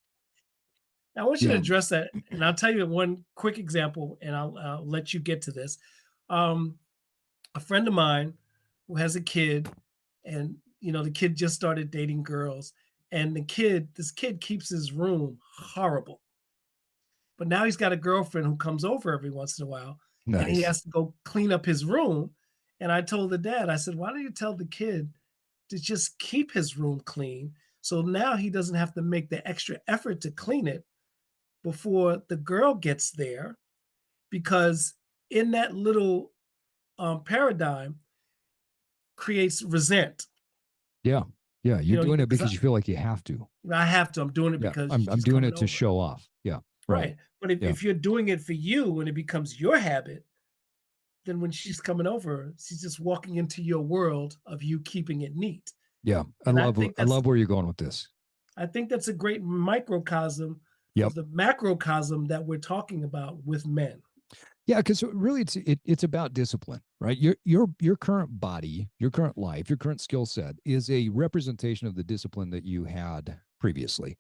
Now, I want you to Yeah. address that. And I'll tell you one quick example and I'll let you get to this. Um, a friend of mine who has a kid, and the kid just started dating girls, and this kid keeps his room horrible. But now he's got a girlfriend who comes over every once in a while, and he Nice. has to go clean up his room. And I told the dad, I said, "Why don't you tell the kid to just keep his room clean? So now he doesn't have to make the extra effort to clean it before the girl gets there, because in that little paradigm creates resent. Yeah. Yeah. You're doing it Because because you feel like you have to. I have to. I'm doing it Yeah. because I'm she's doing coming it to over. show off. Yeah. Right. Right. But if, Yeah. if you're doing it for you and it becomes your habit, then when she's coming over, she's just walking into your world of you keeping it neat. Yeah. And I think I that's love where you're going with this. I think that's a great microcosm Yep. of the macrocosm that we're talking about with men. Yeah, because really it's about discipline, right? Your current body, your current life, your current skill set is a representation of the discipline that you had previously.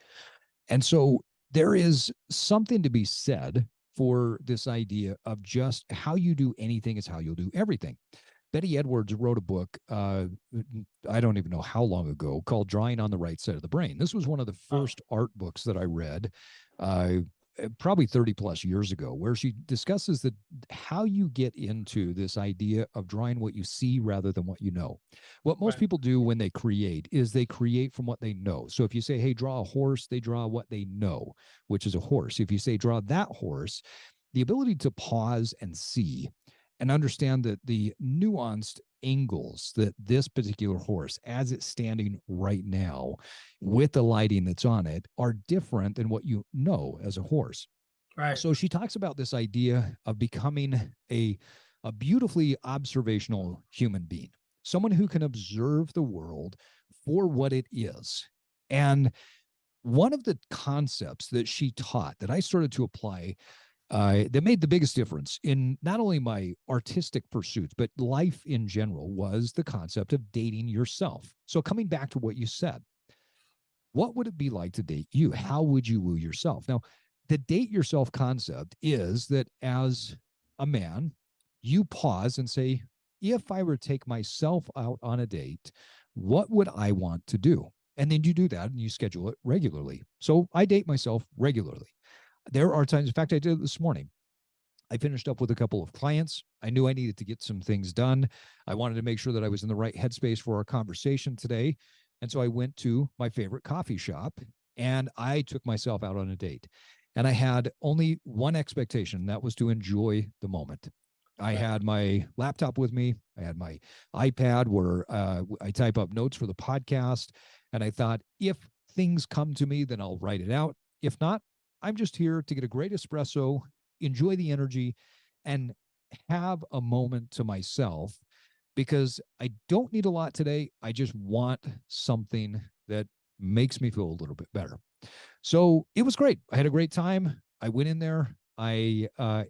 And so there is something to be said for this idea of just how you do anything is how you'll do everything. Betty Edwards wrote a book, I don't even know how long ago, called Drawing on the Right Side of the Brain. This was one of the Wow. first art books that I read, uh, probably 30 plus years ago, where she discusses that how you get into this idea of drawing what you see rather than what you know. What most Right. people do when they create is they create from what they know. So if you say, hey, draw a horse, they draw what they know, which is a horse. If you say, draw that horse, the ability to pause and see and understand that the nuanced angles that this particular horse, as it's standing right now with the lighting that's on it, are different than what you know as a horse. Right. So she talks about this idea of becoming a beautifully observational human being, someone who can observe the world for what it is. And one of the concepts that she taught that I started to apply that made the biggest difference in not only my artistic pursuits, but life in general was the concept of dating yourself. So, coming back to what you said, what would it be like to date you? How would you woo yourself? Now, the date yourself concept is that as a man, you pause and say, if I were to take myself out on a date, what would I want to do? And then you do that and you schedule it regularly. So I date myself regularly. There are times, in fact, I did it this morning. I finished up with a couple of clients. I knew I needed to get some things done. I wanted to make sure that I was in the right headspace for our conversation today. And so I went to my favorite coffee shop and I took myself out on a date. And I had only one expectation, and that was to enjoy the moment. I Right. had my laptop with me. I had my iPad where I type up notes for the podcast. And I thought, if things come to me, then I'll write it out. If not, I'm just here to get a great espresso, enjoy the energy, and have a moment to myself because I don't need a lot today. I just want something that makes me feel a little bit better. So it was great. I had a great time. I went in there. I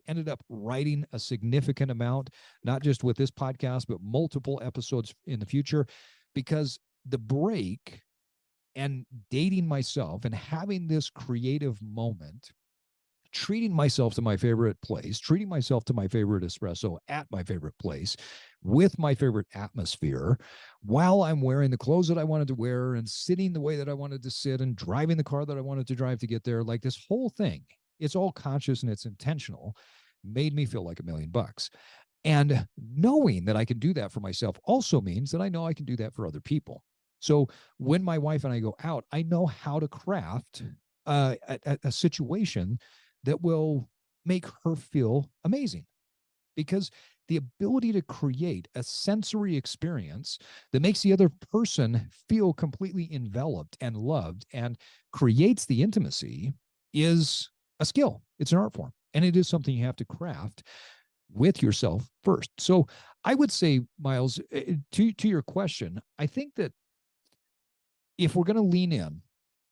ended up writing a significant amount, not just with this podcast, but multiple episodes in the future, because the break and dating myself and having this creative moment, treating myself to my favorite place, treating myself to my favorite espresso at my favorite place with my favorite atmosphere while I'm wearing the clothes that I wanted to wear and sitting the way that I wanted to sit and driving the car that I wanted to drive to get there. Like this whole thing, it's all conscious and it's intentional, made me feel like $1,000,000. And knowing that I can do that for myself also means that I know I can do that for other people. So when my wife and I go out, I know how to craft a situation that will make her feel amazing, because the ability to create a sensory experience that makes the other person feel completely enveloped and loved and creates the intimacy is a skill. It's an art form, and it is something you have to craft with yourself first. So I would say, Miles, to your question, I think that if we're going to lean in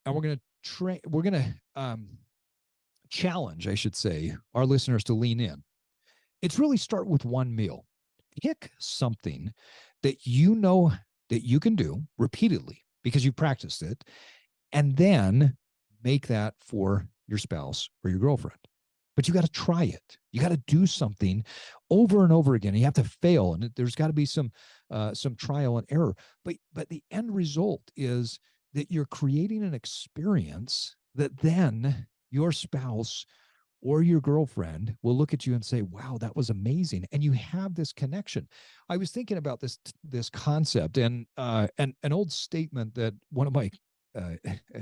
and we're going to train, we're going to challenge, I should say, our listeners to lean in, it's really start with one meal. Pick something that you know that you can do repeatedly because you've practiced it, and then make that for your spouse or your girlfriend. But you got to try it. You got to do something over and over again. You have to fail, and there's got to be some trial and error. But the end result is that you're creating an experience that then your spouse or your girlfriend will look at you and say, wow, that was amazing. And you have this connection. I was thinking about this concept, and an old statement that one of my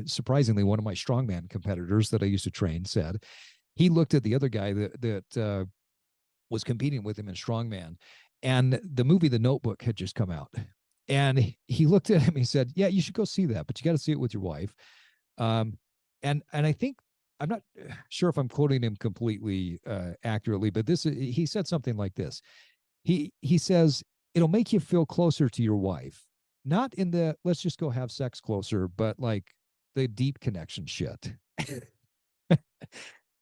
surprisingly, one of my strongman competitors that I used to train said. He looked at the other guy that was competing with him in strongman, and the movie The Notebook had just come out. And he looked at him, he said, yeah, you should go see that, but you got to see it with your wife. And I think, I'm not sure if I'm quoting him completely accurately, but he said something like this. He says, it'll make you feel closer to your wife, not in the let's just go have sex closer, but like the deep connection shit.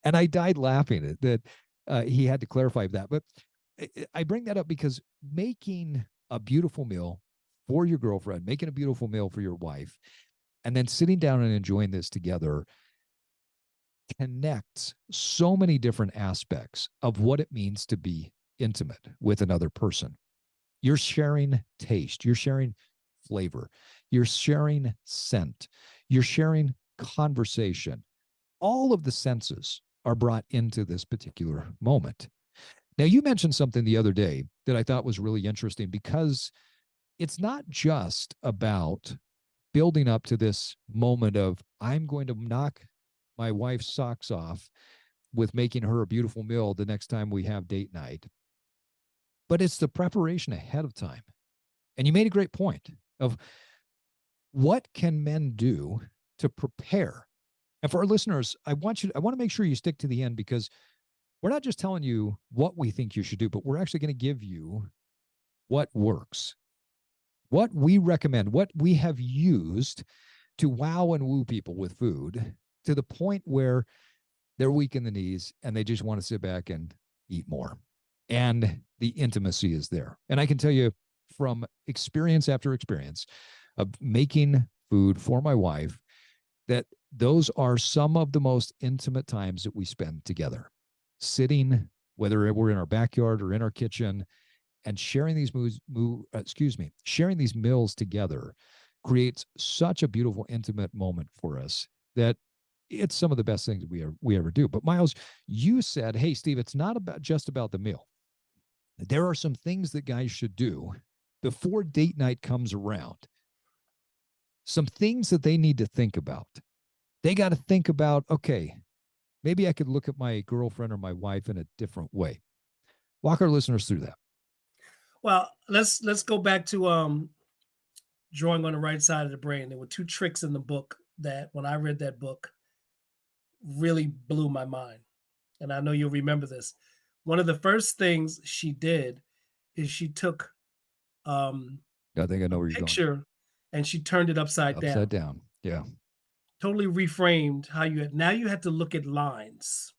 And I died laughing that he had to clarify that. But I bring that up because making a beautiful meal for your girlfriend, making a beautiful meal for your wife, and then sitting down and enjoying this together connects so many different aspects of what it means to be intimate with another person. You're sharing taste, you're sharing flavor, you're sharing scent, you're sharing conversation. All of the senses are brought into this particular moment. Now, you mentioned something the other day that I thought was really interesting, because it's not just about building up to this moment of, I'm going to knock my wife's socks off with making her a beautiful meal the next time we have date night, but it's the preparation ahead of time. And you made a great point of what can men do to prepare. And for our listeners, I want to make sure you stick to the end, because we're not just telling you what we think you should do, but we're actually going to give you what works, what we recommend, what we have used to wow and woo people with food to the point where they're weak in the knees and they just want to sit back and eat more. And the intimacy is there. And I can tell you from experience after experience of making food for my wife that those are some of the most intimate times that we spend together, sitting, whether we're in our backyard or in our kitchen, and sharing these sharing these meals together creates such a beautiful, intimate moment for us that it's some of the best things we ever do. But Miles, you said, hey, Steve, it's not just about the meal. There are some things that guys should do before date night comes around. Some things that they need to think about. They got to think about, okay, maybe I could look at my girlfriend or my wife in a different way. Walk our listeners through that. Well, let's go back to drawing on the right side of the brain. There were two tricks in the book that when I read that book really blew my mind. And I know you'll remember this. One of the first things she did is she took um, I think I know a where you're going. picture and she turned it upside Upside down. down. Yeah. Totally reframed how you had to look at lines.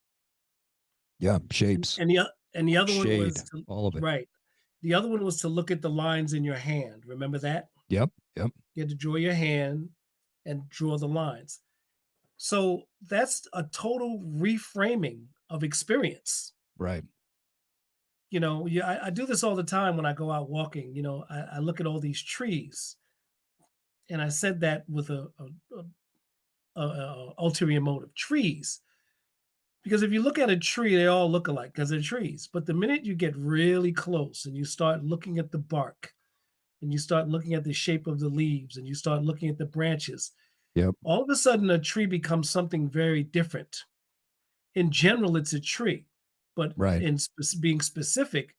Yeah. And, Shapes, and the and the other one was shade, all of it. right. The other one was to look at the lines in your hand. Remember that? Yep. Yep. You had to draw your hand and draw the lines. So that's a total reframing of experience. Right. Yeah, I do this all the time when I go out walking. I look at all these trees, and I said that with a ulterior motive. Trees, because if you look at a tree, they all look alike because they're trees. But the minute you get really close and you start looking at the bark, and you start looking at the shape of the leaves, and you start looking at the branches, Yep. all of a sudden a tree becomes something very different. In general, it's a tree. But Right. in being specific,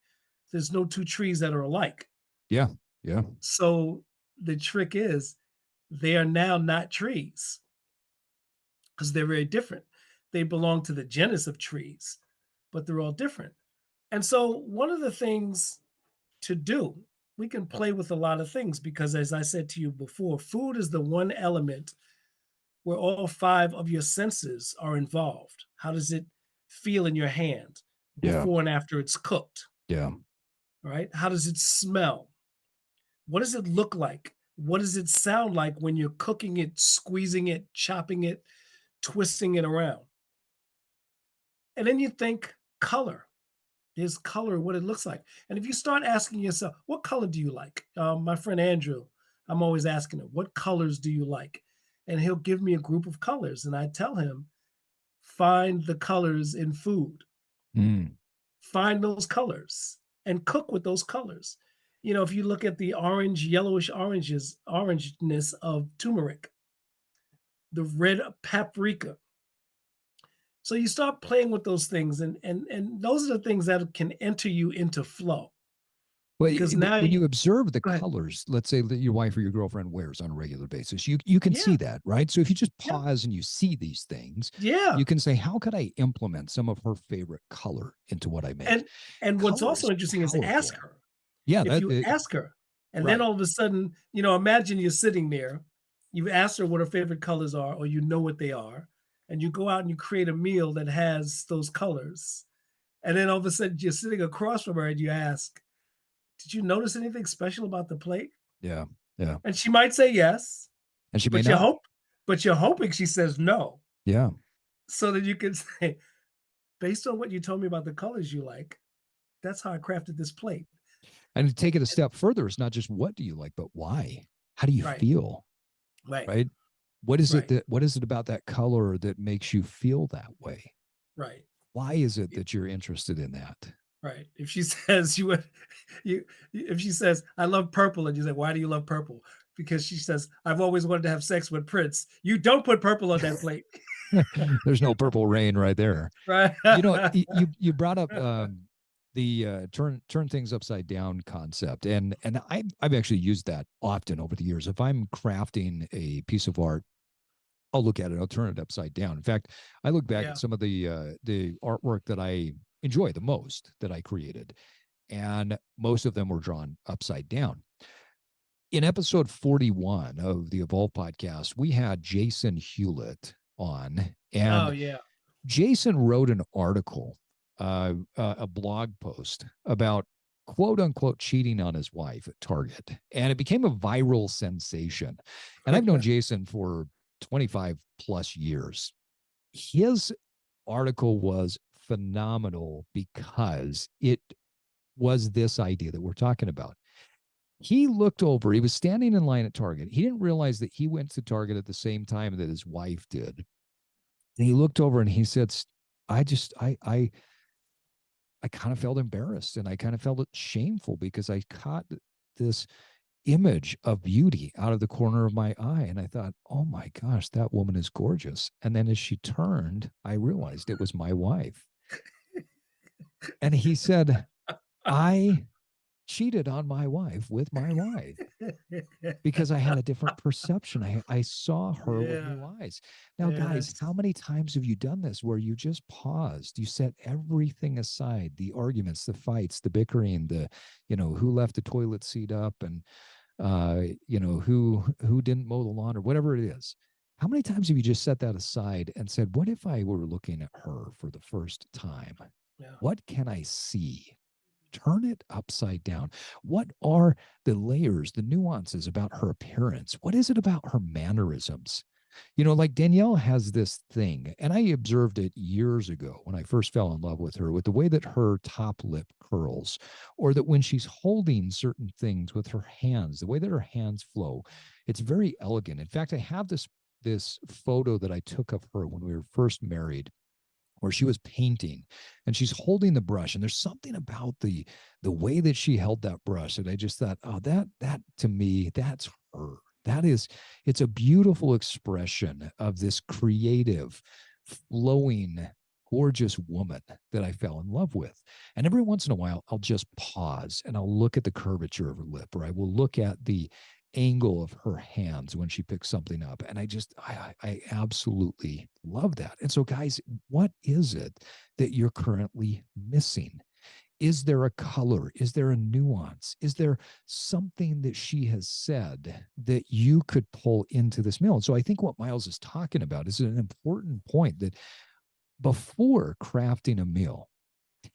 there's no two trees that are alike. Yeah. Yeah. So the trick is they are now not trees because they're very different. They belong to the genus of trees, but they're all different. And so one of the things to do, we can play with a lot of things because, as I said to you before, food is the one element where all five of your senses are involved. How does it feel in your hand Yeah. before and after it's cooked? Yeah. Right? How does it smell? What does it look like? What does it sound like when you're cooking it, squeezing it, chopping it, twisting it around? And then you think color. Is color what it looks like? And if you start asking yourself, what color do you like? My friend Andrew, I'm always asking him, what colors do you like? And he'll give me a group of colors. And I tell him, find the colors in food, Mm. find those colors and cook with those colors. You know, if you look at the orange, yellowish orangeness of turmeric, the red paprika. So you start playing with those things, and those are the things that can enter you into flow Well, because now when you observe the go ahead. colors, let's say that your wife or your girlfriend wears on a regular basis, you can Yeah, see that, right? So if you just yeah, pause and you see these things, yeah. you can say, how could I implement some of her favorite color into what I make? And what's Color also is interesting is ask powerful. her. Yeah, If you ask her, and then right. all of a sudden, imagine you're sitting there, you've asked her what her favorite colors are, or you know what they are, and you go out and you create a meal that has those colors. And then all of a sudden you're sitting across from her and you ask, did you notice anything special about the plate? Yeah. Yeah. And she might say yes, And she may but you not. hope, but you're hoping she says no. Yeah. So that you can say, based on what you told me about the colors you like, that's how I crafted this plate. And to take it a step further, it's not just what do you like, but why? How do you Right, feel? right, Right. What right, is it about that color that makes you feel that way? right. Why is it that you're interested in that? Right. If she says if she says, I love purple, and you say, why do you love purple? Because she says, I've always wanted to have sex with Prince. You don't put purple on that plate. There's no purple rain right there. Right. You brought up the turn things upside down concept, and I've actually used that often over the years. If I'm crafting a piece of art, I'll look at it, I'll turn it upside down. In fact, I look back at Yeah. some of the artwork that I enjoy the most that I created, and most of them were drawn upside down. In episode 41 of the Evolve podcast, we had Jason Hewlett on, Oh, and yeah. Jason wrote an article, a blog post about quote unquote cheating on his wife at Target. And it became a viral sensation. And I've known Jason for 25 plus years. His article was phenomenal because it was this idea that we're talking about. He looked over, he was standing in line at Target. He didn't realize that he went to Target at the same time that his wife did. And he looked over and he said, I just, I kind of felt embarrassed and I kind of felt shameful because I caught this image of beauty out of the corner of my eye. And I thought, oh my gosh, that woman is gorgeous. And then as she turned, I realized it was my wife. And he said, I cheated on my wife with my wife because I had a different perception. I saw her with Yeah. new eyes. Now, Yeah. guys, That's how many times have you done this where you just paused? You set everything aside, the arguments, the fights, the bickering, who left the toilet seat up and who didn't mow the lawn or whatever it is. How many times have you just set that aside and said, what if I were looking at her for the first time? yeah. What can I see? Turn it upside down. What are the layers, the nuances about her appearance? What is it about her mannerisms? Like Danielle has this thing, and I observed it years ago when I first fell in love with her, with the way that her top lip curls, or that when she's holding certain things with her hands, the way that her hands flow, it's very elegant. In fact, I have this photo that I took of her when we were first married where she was painting and she's holding the brush, and there's something about the way that she held that brush that I just thought, oh, that to me, that's her. It's a beautiful expression of this creative, flowing gorgeous woman that I fell in love with. And every once in a while, I'll just pause and I'll look at the curvature of her lip, or I will look at the angle of her hands when she picks something up. And I absolutely love that. And so, guys, what is it that you're currently missing? Is there a color? Is there a nuance? Is there something that she has said that you could pull into this meal? And so I think what Miles is talking about is an important point, that before crafting a meal,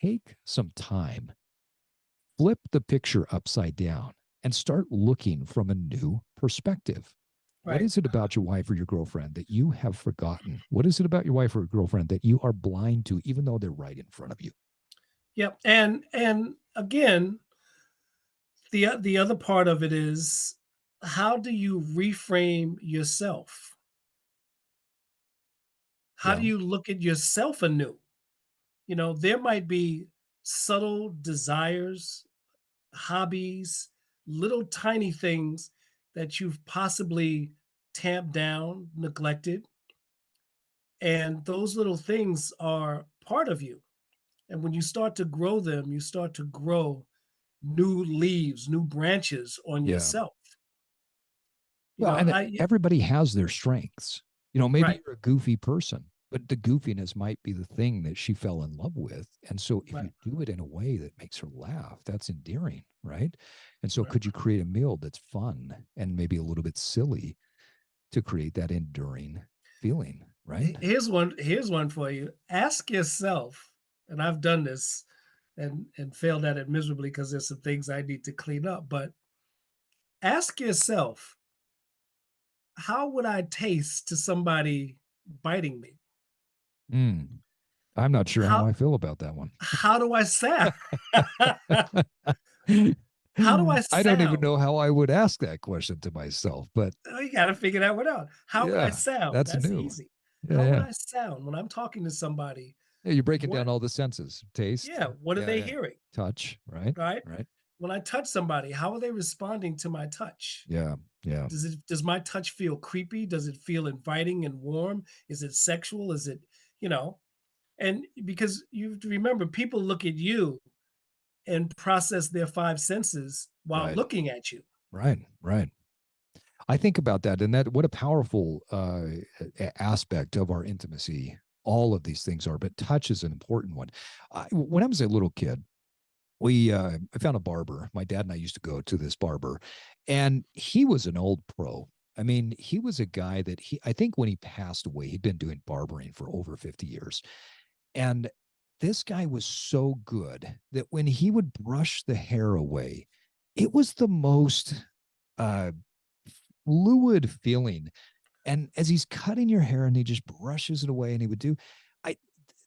take some time, flip the picture upside down, and start looking from a new perspective. What Right. is it about your wife or your girlfriend that you have forgotten? What is it about your wife or girlfriend that you are blind to, even though they're right in front of you? Yep. And again, the other part of it is, how do you reframe yourself? How do Yeah. you look at yourself anew? There might be subtle desires, hobbies, little tiny things that you've possibly tamped down, neglected, and those little things are part of you. And when you start to grow them, you start to grow new leaves, new branches on Yeah. yourself. You Well, know, and I everybody has their strengths. Maybe right, you're a goofy person, but the goofiness might be the thing that she fell in love with. And so if right, you do it in a way that makes her laugh, that's endearing, right? And so right. could you create a meal that's fun and maybe a little bit silly to create that enduring feeling, right? Here's one for you. Ask yourself, and I've done this and failed at it miserably because there's some things I need to clean up, but ask yourself, how would I taste to somebody biting me? Mm, I'm not sure how How I feel about that one. how do I sound? How do I I don't even sound? know how I would ask that question to myself, but Oh, you gotta figure that one out. How would I yeah, sound? that's That's new. easy. Yeah, How would yeah. I sound when I'm talking to somebody? Yeah, you're breaking What down all the senses. Taste. Yeah, what are Yeah, they yeah. hearing, Touch, right? right? Right. When I touch somebody, how are they responding to my touch? Yeah, yeah. Does my touch feel creepy? Does it feel inviting and warm? Is it sexual? Is it, you know? And because you have to remember, people look at you and process their five senses while Right. looking at you. Right. Right. I think about that, and that what a powerful aspect of our intimacy all of these things are, but touch is an important one. When I was a little kid, I found a barber. My dad and I used to go to this barber, and he was an old pro. I mean, he was a guy that I think when he passed away, he'd been doing barbering for over 50 years. And this guy was so good that when he would brush the hair away, it was the most uh, fluid feeling. And as he's cutting your hair and he just brushes it away and he would do, I,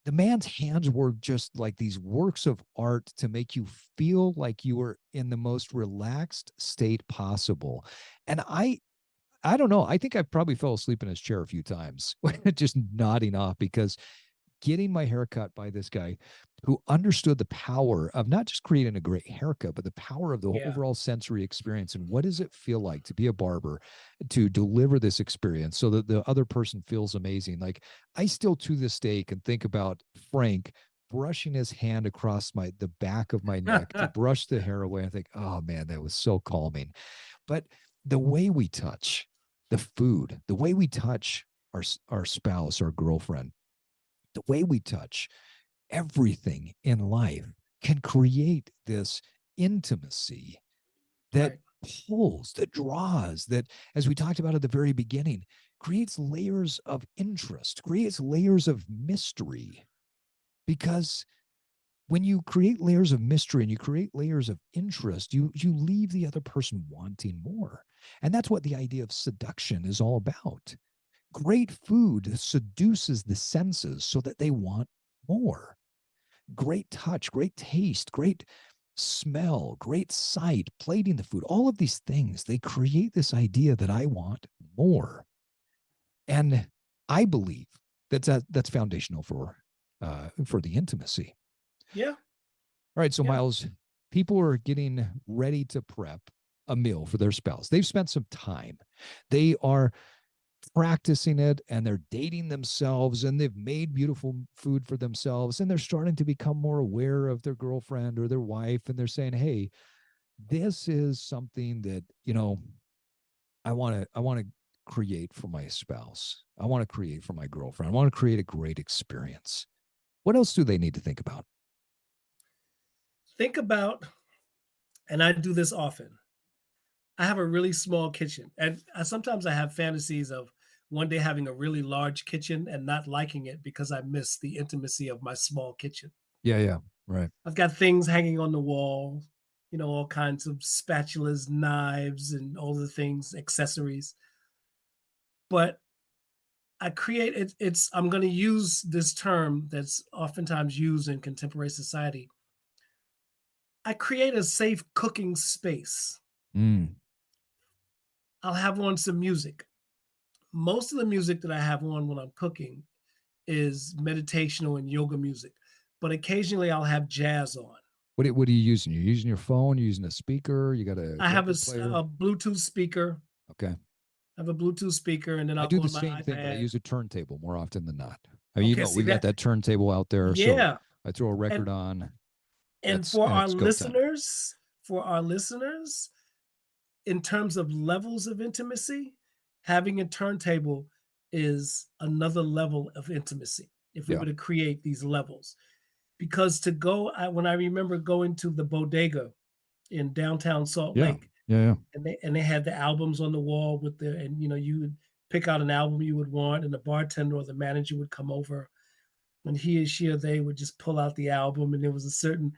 the man's hands were just like these works of art to make you feel like you were in the most relaxed state possible. And I don't know. I think I probably fell asleep in his chair a few times, just nodding off because getting my haircut by this guy who understood the power of not just creating a great haircut, but the power of the Yeah. overall sensory experience. And what does it feel like to be a barber, to deliver this experience so that the other person feels amazing? Like, I still to this day can think about Frank brushing his hand across the back of my neck to brush the hair away. I think, oh man, that was so calming. But the way we touch the food, the way we touch our spouse, our girlfriend, the way we touch everything in life can create this intimacy that Right. pulls, that draws, that, as we talked about at the very beginning, creates layers of interest, creates layers of mystery. Because when you create layers of mystery and you create layers of interest, you leave the other person wanting more. And that's what the idea of seduction is all about. Great food seduces the senses so that they want more. Great touch, great taste, great smell, great sight, plating the food, all of these things, they create this idea that I want more. And I believe that's foundational for the intimacy. Yeah. All right, so Yeah. Miles, people are getting ready to prep a meal for their spouse. They've spent some time. They are practicing it and they're dating themselves and they've made beautiful food for themselves and they're starting to become more aware of their girlfriend or their wife and they're saying, hey, this is something that, I want to create for my spouse. I want to create for my girlfriend. I want to create a great experience. What else do they need to think about? Think about, and I do this often. I have a really small kitchen, and sometimes I have fantasies of one day having a really large kitchen and not liking it because I miss the intimacy of my small kitchen. Yeah, yeah, right. I've got things hanging on the wall, all kinds of spatulas, knives, and all the things, accessories. But I create it. I'm going to use this term that's oftentimes used in contemporary society. I create a safe cooking space. Mm. I'll have on some music. Most of the music that I have on when I'm cooking is meditational and yoga music, but occasionally I'll have jazz on. What are you using? You're using your phone, you're using a speaker, you got a I have record player. a Bluetooth speaker. Okay. I have a Bluetooth speaker, and then I I'll do go the on my same thing, but I iPad. use a turntable more often than not. I mean, Okay, see we've got that? that turntable out there. So Yeah, I throw a record and on. and And it's go time. for our listeners, in terms of levels of intimacy, having a turntable is another level of intimacy. If we Yeah. were to create these levels, because when I remember going to the bodega in downtown Salt Yeah. Lake, Yeah. Yeah. and they had the albums on the wall and you would pick out an album you would want, and the bartender or the manager would come over, and he or she or they would just pull out the album, and there was a certain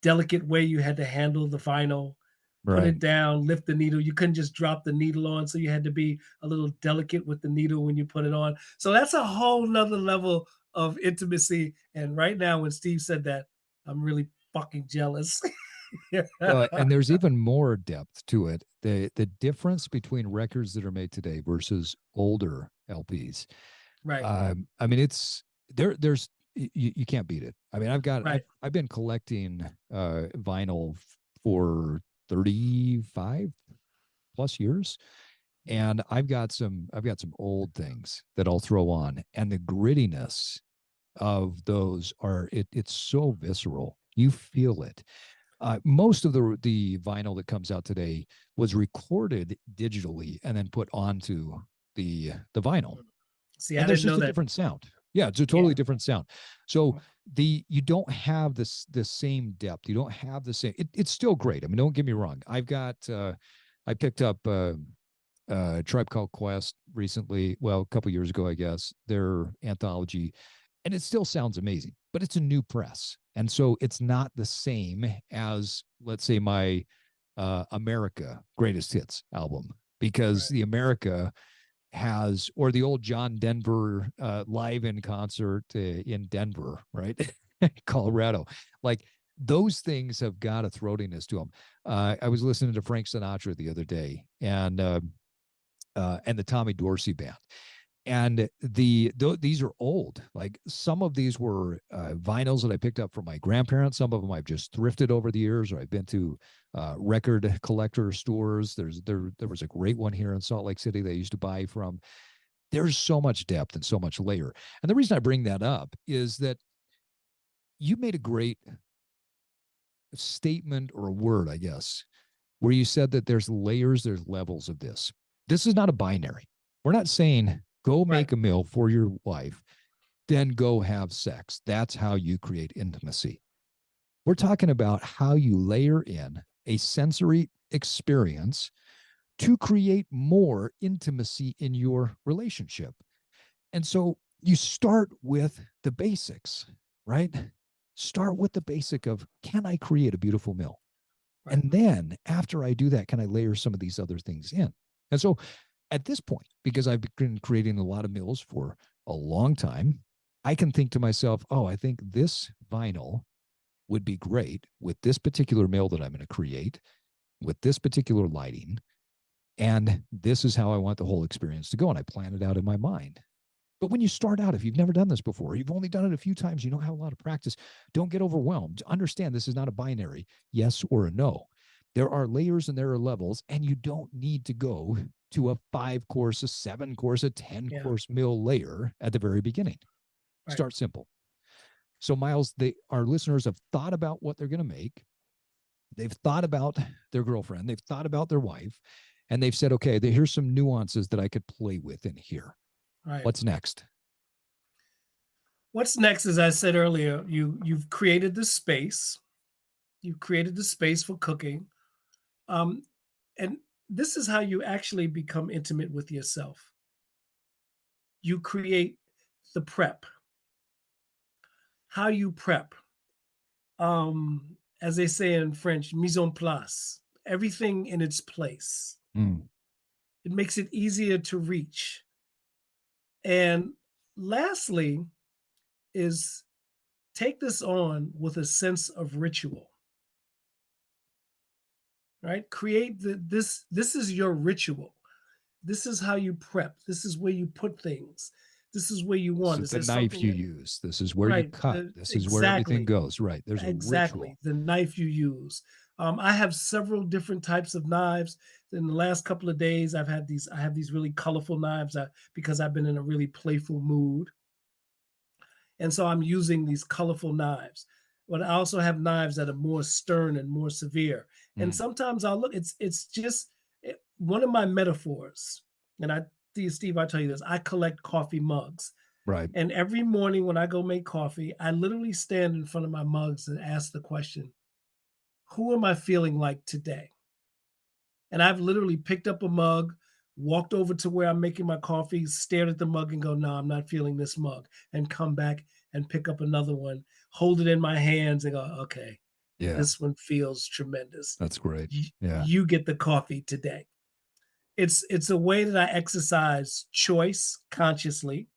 delicate way you had to handle the vinyl, put Right. it down, lift the needle. You couldn't just drop the needle on, so you had to be a little delicate with the needle when you put it on. So that's a whole nother level of intimacy. And right now, when Steve said that, I'm really fucking jealous. Well, and there's even more depth to it. The difference between records that are made today versus older LPs. Right, I mean, it's there's you can't beat it. I mean, right, I've been collecting vinyl for 35 plus years. And I've got some old things that I'll throw on. And the grittiness of those it's so visceral. You feel it. Most of the vinyl that comes out today was recorded digitally and then put onto the vinyl, see, I and there's didn't know just a that. different sound. Yeah, it's a Yeah, totally different sound. So the you don't have the same depth. You don't have the same. It's still great. I mean, don't get me wrong. I picked up Tribe Called Quest recently. Well, a couple years ago, I guess their anthology, and it still sounds amazing. But it's a new press, and so it's not the same as, let's say, my America Greatest Hits album, because right, the America has, or the old John Denver live in concert in Denver, right? Colorado. Like those things have got a throatiness to them. I was listening to Frank Sinatra the other day, and the Tommy Dorsey band. And these are old. Like some of these were vinyls that I picked up from my grandparents. Some of them I've just thrifted over the years, or I've been to record collector stores. There was a great one here in Salt Lake City that I used to buy from. There's so much depth and so much layer. And the reason I bring that up is that you made a great statement, or a word, I guess, where you said that there's layers, there's levels of this. This is not a binary. We're not saying go right, make a meal for your wife, then go have sex. That's how you create intimacy. We're talking about how you layer in a sensory experience to create more intimacy in your relationship. And so you start with the basics, right? Start with the basic of, can I create a beautiful meal? right. And then after I do that, can I layer some of these other things in? And so at this point, because I've been creating a lot of meals for a long time, I can think to myself, oh, I think this vinyl would be great with this particular meal that I'm going to create, with this particular lighting. And this is how I want the whole experience to go. And I plan it out in my mind. But when you start out, if you've never done this before, you've only done it a few times, you don't have a lot of practice, don't get overwhelmed. Understand this is not a binary yes or a no. There are layers and there are levels, and you don't need to go to a 5 course, a 7 course, a 10 Yeah. course meal layer at the very beginning. Right. Start simple. So, Miles, our listeners have thought about what they're going to make. They've thought about their girlfriend. They've thought about their wife, and they've said, okay, here's some nuances that I could play with in here. Right. What's next? What's next, as I said earlier, you've created the space. You've created the space for cooking. Um, and this is how you actually become intimate with yourself. You create the prep, how you prep. As they say in French, mise en place, everything in its place. Mm, It makes it easier to reach. And lastly, is take this on with a sense of ritual, right? Create this is your ritual. This is how you prep. This is where you put things. This is where you this want. is Is the there knife something you that, use. This is where you right? cut. This is where everything Exactly. goes. Right. There's a Exactly. ritual. The knife you use. I have several different types of knives. In the last couple of days, I have these really colorful knives because I've been in a really playful mood. And so I'm using these colorful knives. But I also have knives that are more stern and more severe. And Mm, sometimes I'll look, it's just one of my metaphors. And Steve, I tell you this, I collect coffee mugs. right. And every morning when I go make coffee, I literally stand in front of my mugs and ask the question, who am I feeling like today? And I've literally picked up a mug, walked over to where I'm making my coffee, stared at the mug and go, no, I'm not feeling this mug, and come back and pick up another one, hold it in my hands and go, okay, Yeah. this one feels tremendous. That's great. You, Yeah. you get the coffee today. It's a way that I exercise choice consciously,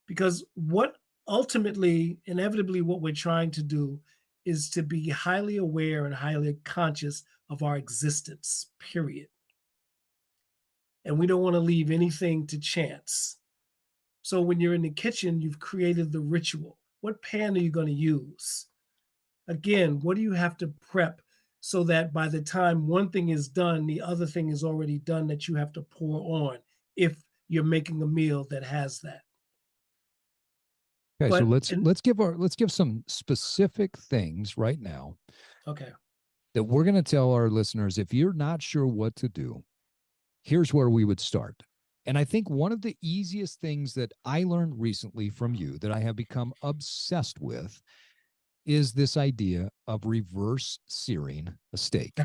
because what ultimately, inevitably, what we're trying to do is to be highly aware and highly conscious of our existence, period. And we don't want to leave anything to chance. So when you're in the kitchen, you've created the ritual. What pan are you going to use? Again, what do you have to prep so that by the time one thing is done, the other thing is already done that you have to pour on if you're making a meal that has that. Okay. So But and let's give some specific things right now okay, that we're going to tell our listeners. If you're not sure what to do, here's where we would start. And I think one of the easiest things that I learned recently from you that I have become obsessed with is this idea of reverse searing a steak.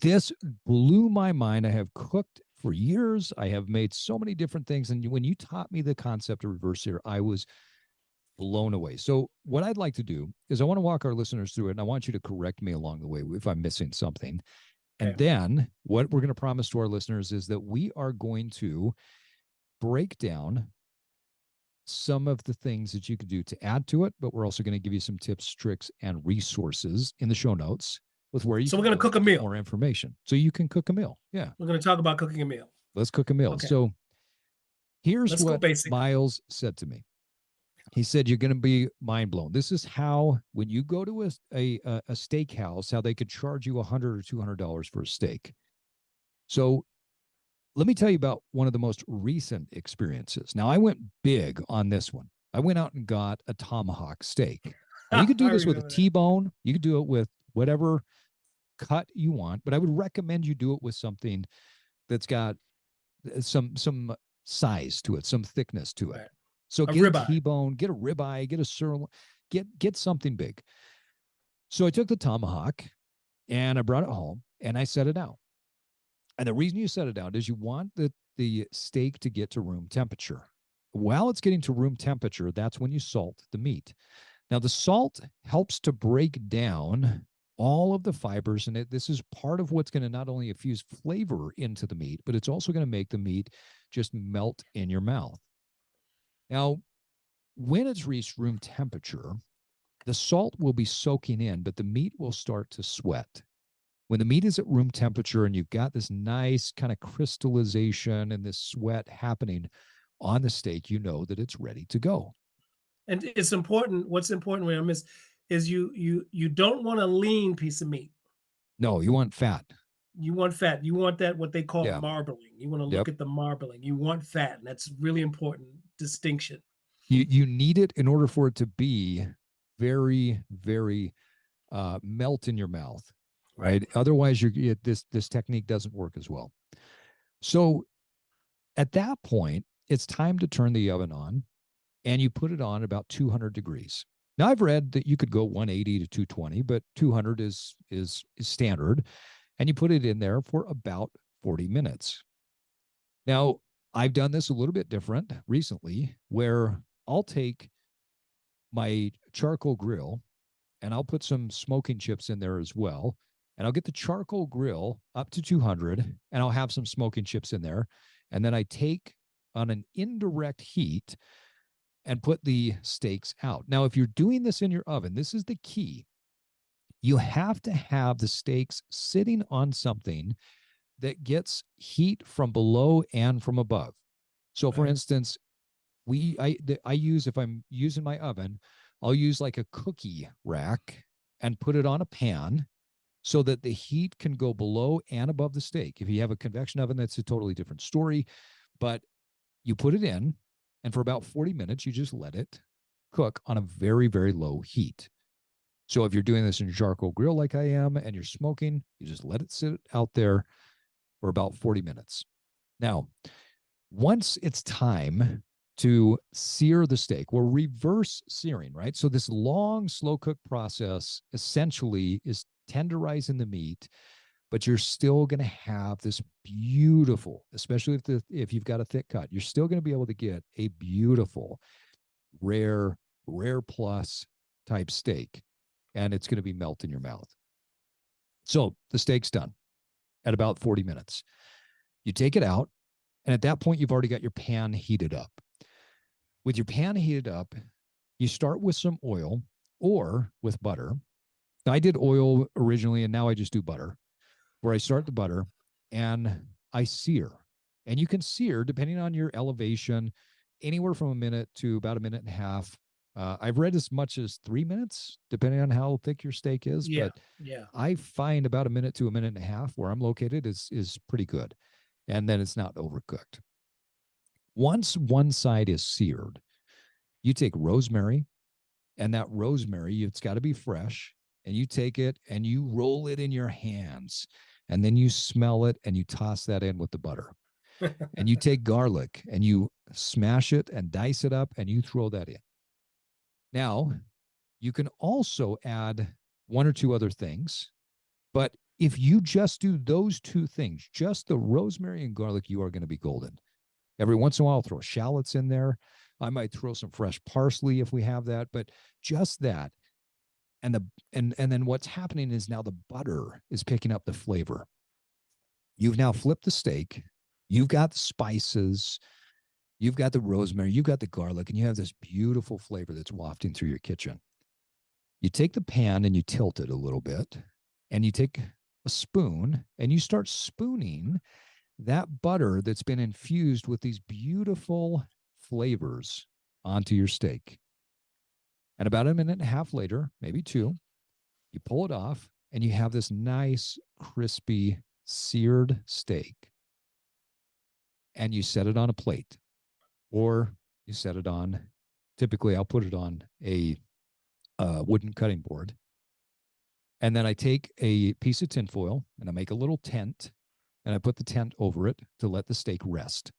This blew my mind. I have cooked for years. I have made so many different things. And when you taught me the concept of reverse sear, I was blown away. So, what I'd like to do is I want to walk our listeners through it, and I want you to correct me along the way if I'm missing something. And okay. then what we're going to promise to our listeners is that we are going to break down some of the things that you could do to add to it, but we're also going to give you some tips, tricks, and resources in the show notes with where you So we're can going to go cook to a get meal. more information so you can cook a meal. Yeah, We're going to talk about cooking a meal. let's cook a meal. Okay, So here's let's go what basic. Miles said to me. He said, you're going to be mind blown. This is how, when you go to a steakhouse, how they could charge you $100 or $200 for a steak. So let me tell you about one of the most recent experiences. Now, I went big on this one. I went out and got a tomahawk steak. Now, you could do I this with a remember that. T-bone. You could do it with whatever cut you want, but I would recommend you do it with something that's got some size to it, some thickness to it. Right. So A get a ribeye. T-bone, get a ribeye, get a sirloin, get something big. So I took the tomahawk and I brought it home and I set it out. And the reason you set it out is you want the steak to get to room temperature. While it's getting to room temperature, that's when you salt the meat. Now, the salt helps to break down all of the fibers, and this is part of what's going to not only infuse flavor into the meat, but it's also going to make the meat just melt in your mouth. Now, when it's reached room temperature, the salt will be soaking in, but the meat will start to sweat. When the meat is at room temperature and you've got this nice kind of crystallization and this sweat happening on the steak, you know that it's ready to go. And it's important. What's important, William, is you don't want a lean piece of meat. No, you want fat. You want fat. You want that what they call Yeah. marbling. You want to look Yep. at the marbling. You want fat, and that's really important distinction. You need it in order for it to be very, very melt in your mouth, Right. right? Otherwise, this technique doesn't work as well. So at that point, it's time to turn the oven on, and you put it on about 200 degrees. Now I've read that you could go 180 to 220, but 200 is standard, and you put it in there for about 40 minutes. Now I've done this a little bit different recently, where I'll take my charcoal grill and I'll put some smoking chips in there as well. And I'll get the charcoal grill up to 200 and I'll have some smoking chips in there. And then I take on an indirect heat and put the steaks out. Now, if you're doing this in your oven, this is the key. You have to have the steaks sitting on something that gets heat from below and from above. So, for Right. instance, I use, if I'm using my oven, I'll use like a cookie rack and put it on a pan so that the heat can go below and above the steak. If you have a convection oven, that's a totally different story. But you put it in, and for about 40 minutes, you just let it cook on a very, very low heat. So if you're doing this in a charcoal grill like I am and you're smoking, you just let it sit out there for about 40 minutes. Now, once it's time to sear the steak, we're reverse searing, right? So this long slow cook process essentially is tenderizing the meat, but you're still going to have this beautiful, especially if you've got a thick cut, you're still going to be able to get a beautiful, rare plus type steak, and it's going to be melt in your mouth. So the steak's done at about 40 minutes. You take it out, and at that point, you've already got your pan heated up. With your pan heated up, you start with some oil or with butter. Now, I did oil originally, and now I just do butter, where I start the butter and I sear. And you can sear, depending on your elevation, anywhere from a minute to about a minute and a half. I've read as much as 3 minutes, depending on how thick your steak is. Yeah. But Yeah. I find about a minute to a minute and a half where I'm located is pretty good. And then it's not overcooked. Once one side is seared, you take rosemary, and that rosemary, it's got to be fresh. And you take it and you roll it in your hands. And then you smell it and you toss that in with the butter. And you take garlic and you smash it and dice it up and you throw that in. Now, you can also add one or two other things. But if you just do those two things, just the rosemary and garlic, you are going to be golden. Every once in a while, I'll throw shallots in there. I might throw some fresh parsley if we have that, but just that. And then what's happening is now the butter is picking up the flavor. You've now flipped the steak. You've got the spices. You've got the rosemary. You've got the garlic, and you have this beautiful flavor that's wafting through your kitchen. You take the pan and you tilt it a little bit, and you take a spoon and you start spooning that butter that's been infused with these beautiful flavors onto your steak. And about a minute and a half later, maybe two, you pull it off and you have this nice, crispy, seared steak. And you set it on a plate or you set it on, typically, I'll put it on a wooden cutting board. And then I take a piece of tinfoil and I make a little tent and I put the tent over it to let the steak rest.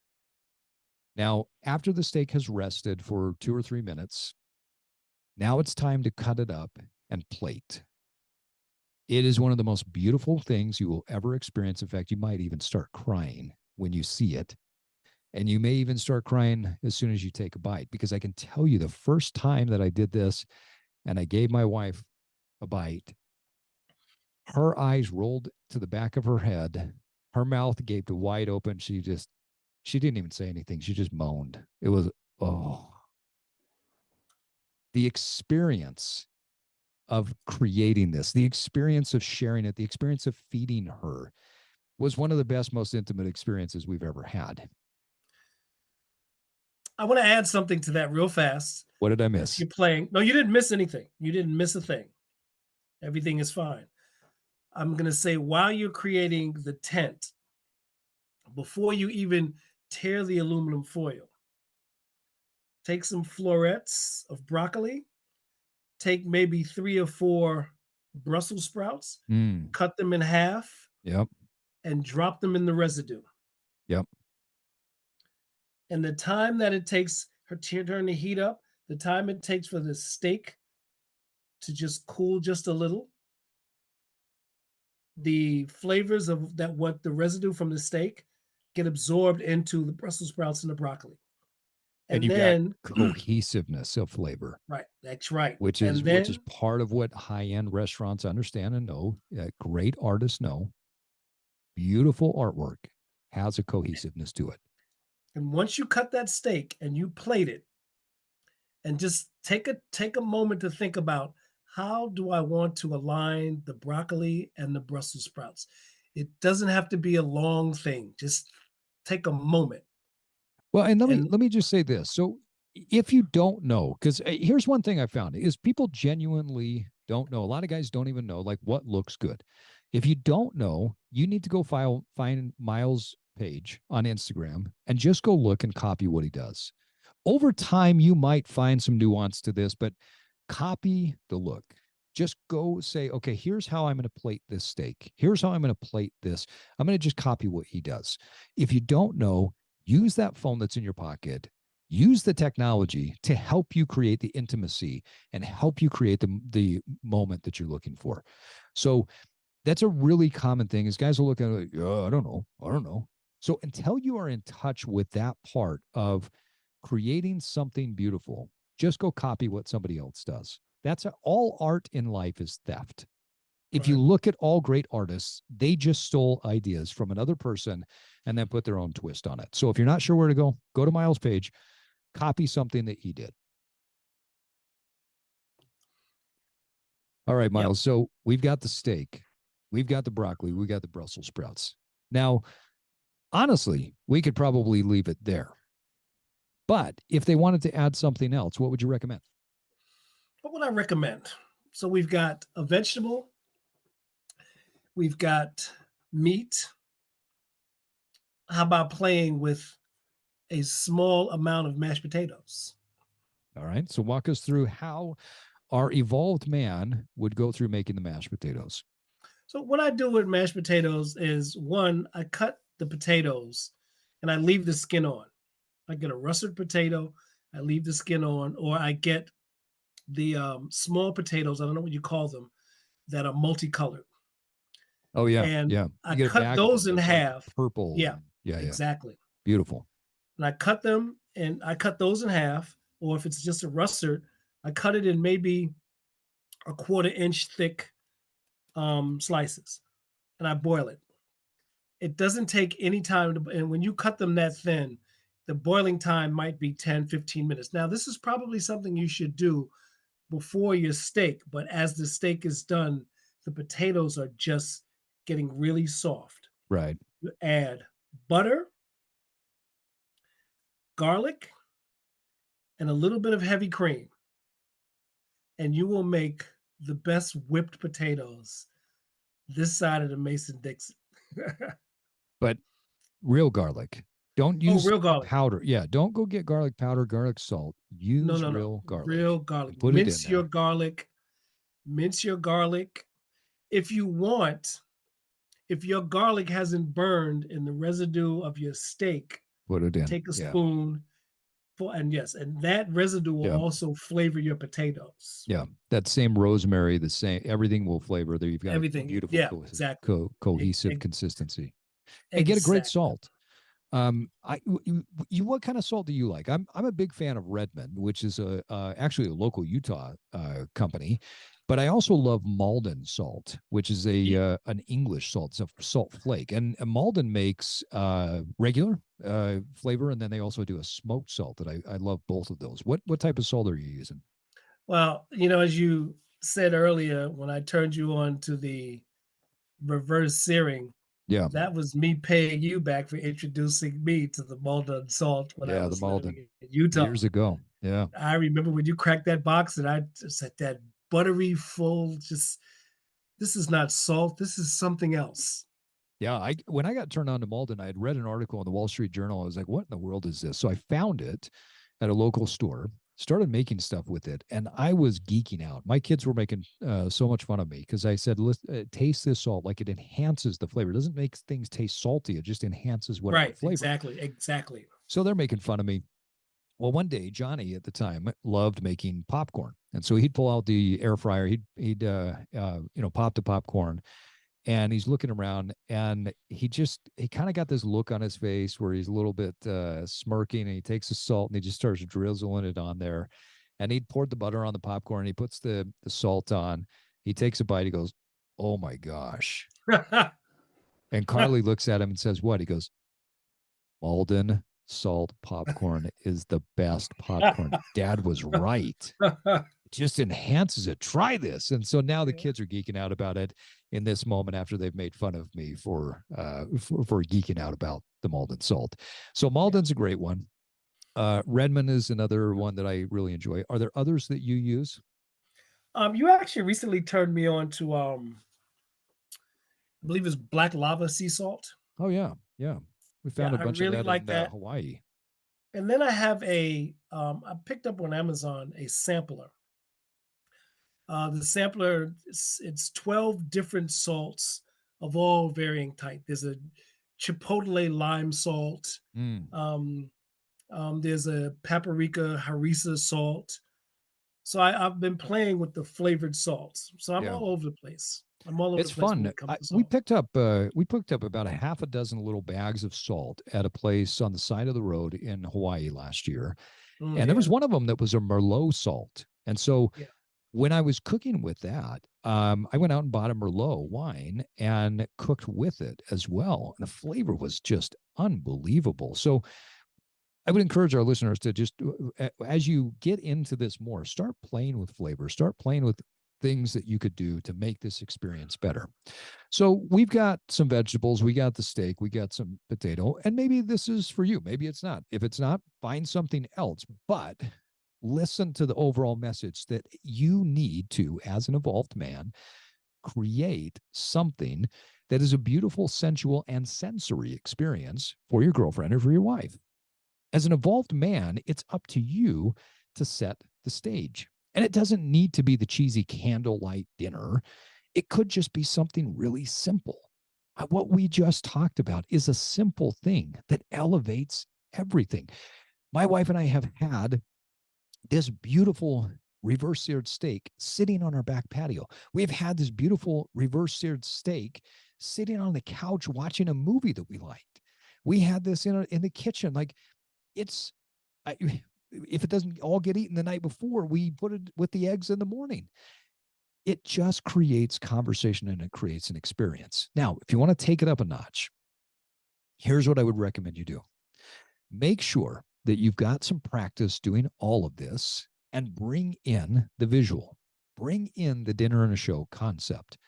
Now, after the steak has rested for 2 or 3 minutes, now it's time to cut it up and plate. It is one of the most beautiful things you will ever experience. In fact, you might even start crying when you see it. And you may even start crying as soon as you take a bite, because I can tell you the first time that I did this and I gave my wife a bite, her eyes rolled to the back of her head. Her mouth gaped wide open. She didn't even say anything. She just moaned. It was, oh, the experience of creating this, the experience of sharing it, the experience of feeding her was one of the best, most intimate experiences we've ever had. I want to add something to that real fast. What did I As miss? you're playing, no, you didn't miss anything. You didn't miss a thing. Everything is fine. I'm going to say while you're creating the tent, before you even tear the aluminum foil, take some florets of broccoli, take maybe 3 or 4 Brussels sprouts, Mm. cut them in half, Yep. and drop them in the residue. Yep. And the time that it takes her to turn the heat up, the time it takes for the steak to just cool just a little, the flavors of that what the residue from the steak get absorbed into the Brussels sprouts and the broccoli. And And you've got then cohesiveness of flavor, right, that's right. which is And which is then part of what high-end restaurants understand and know. Great artists know. Beautiful artwork has a cohesiveness to it. and once you cut that steak and you plate it, and just take a moment to think about how do I want to align the broccoli and the Brussels sprouts. It doesn't have to be a long thing. Just take a moment. Well, and let me And let me just say this. So if you don't know, because here's one thing I found is people genuinely don't know. A lot of guys don't even know like what looks good. If you don't know, you need to go find Miles' page on Instagram and just go look and copy what he does. Over time, you might find some nuance to this, but copy the look. Just go say, okay, here's how I'm going to plate this steak. Here's how I'm going to plate this. I'm going to just copy what he does. If you don't know, use that phone that's in your pocket. Use the technology to help you create the intimacy and help you create the moment that you're looking for. So that's a really common thing is guys will look at it like, oh, I don't know. I don't know. So until you are in touch with that part of creating something beautiful, just go copy what somebody else does. All art in life is theft. If you right. look at all great artists, they just stole ideas from another person and then put their own twist on it. So if you're not sure where to go to Miles' page, copy something that he did. All right, Yep. Miles. So we've got the steak, we've got the broccoli, we got the Brussels sprouts. Now, honestly, we could probably leave it there. But if they wanted to add something else, what would you recommend? What would I recommend? So we've got a vegetable, we've got meat. How about playing with a small amount of mashed potatoes? All right. So walk us through how our evolved man would go through making the mashed potatoes. So what I do with mashed potatoes is one, I cut the potatoes and I leave the skin on. I get a russet potato, I leave the skin on, or I get the small potatoes. I don't know what you call them that are multicolored, Oh yeah, and yeah. I You get a cut bag of them those in that's like half. purple Yeah, and yeah, yeah. exactly. Beautiful. And I cut them, and I cut those in half. Or if it's just a russet, I cut it in maybe a 1/4 inch thick slices, and I boil it. It doesn't take any time to, and when you cut them that thin, the boiling time might be 10, 15 minutes. Now, this is probably something you should do before your steak, but as the steak is done, the potatoes are just getting really soft. Right. You add butter, garlic, and a little bit of heavy cream, and you will make the best whipped potatoes this side of the Mason Dixon. But real garlic. Don't Oh, use real garlic. powder. Yeah, don't go get garlic powder, garlic salt. No, Use no, no. real Real garlic garlic. and put it in there. Mince your garlic. If you want, if your garlic hasn't burned in the residue of your steak, Put it in. take a Yeah. spoon and yes, and that residue will Yeah. also flavor your potatoes. Yeah. That same rosemary, the same everything will flavor there. You've got a Everything. beautiful Yeah, exactly. E- cohesive e- consistency. And get a great exactly. salt. What kind of salt do you like? I'm a big fan of Redmond, which is actually a local Utah company, but I also love Malden salt, which is Ye- an English salt, it's a salt flake, and Malden makes regular flavor, and then they also do a smoked salt that I love both of those. What type of salt are you using? Well, as you said earlier, when I turned you on to the reverse searing, Yeah, that was me paying you back for introducing me to the Malden salt when I yeah, the was living Malden in Utah. years ago. Yeah, I remember when you cracked that box and I just had that buttery, full, just This is not salt. This is something else. Yeah, I when I got turned on to Malden, I had read an article in the Wall Street Journal. I was like, "What in the world is this?" So I found it at a local store, started making stuff with it, and I was geeking out. My kids were making so much fun of me because I said, "Taste this salt; like it enhances the flavor. It doesn't make things taste salty; it just enhances whatever Right. flavor." Exactly. Exactly. So they're making fun of me. Well, one day Johnny at the time loved making popcorn, and so he'd pull out the air fryer. He'd pop the popcorn, and he's looking around, and he kind of got this look on his face where he's a little bit smirking, and he takes the salt and he just starts drizzling it on there, and he poured the butter on the popcorn. He puts the salt on. He takes a bite. He goes, "Oh my gosh!" And Carly looks at him and says, "What?" He goes, "Malden salt popcorn is the best popcorn. Dad was right. Just enhances it. Try this." And so now the kids are geeking out about it in this moment after they've made fun of me for geeking out about the Malden salt. So Yeah. Malden's a great one. Redmond is another one that I really enjoy. Are there others that you use? You actually recently turned me on to I believe it's black lava sea salt. Oh yeah, yeah. We Yeah, found a I bunch of really that like in that. Hawaii. And then I have I picked up on Amazon a sampler. The sampler, it's 12 different salts of all varying type. There's a chipotle lime salt. Mm, Um, there's a paprika harissa salt. So I've been playing with the flavored salts. So I'm yeah. all over the place. I'm all over It's the place when fun. it comes to We salt. picked up about a half a dozen little bags of salt at a place on the side of the road in Hawaii last year, and there was Yeah, one of them that was a Merlot salt. And so yeah. when I was cooking with that, I went out and bought a Merlot wine and cooked with it as well, and the flavor was just unbelievable. So I would encourage our listeners to just, as you get into this more, start playing with flavor, start playing with things that you could do to make this experience better. So we've got some vegetables, we got the steak, we got some potato, and maybe this is for you. Maybe it's not. If it's not, find something else. But listen to the overall message that you need to, as an evolved man, create something that is a beautiful, sensual, and sensory experience for your girlfriend or for your wife. As an evolved man, it's up to you to set the stage. And it doesn't need to be the cheesy candlelight dinner. It could just be something really simple. What we just talked about is a simple thing that elevates everything. My wife and I have had this beautiful reverse seared steak sitting on our back patio. We've had this beautiful reverse seared steak sitting on the couch watching a movie that we liked. We had this in the kitchen. Like, it's I, if it doesn't all get eaten the night before, we put it with the eggs in the morning. It just creates conversation and it creates an experience. Now, if you want to take it up a notch, here's what I would recommend you do. Make sure that you've got some practice doing all of this and bring in the visual. Bring in the dinner and a show concept.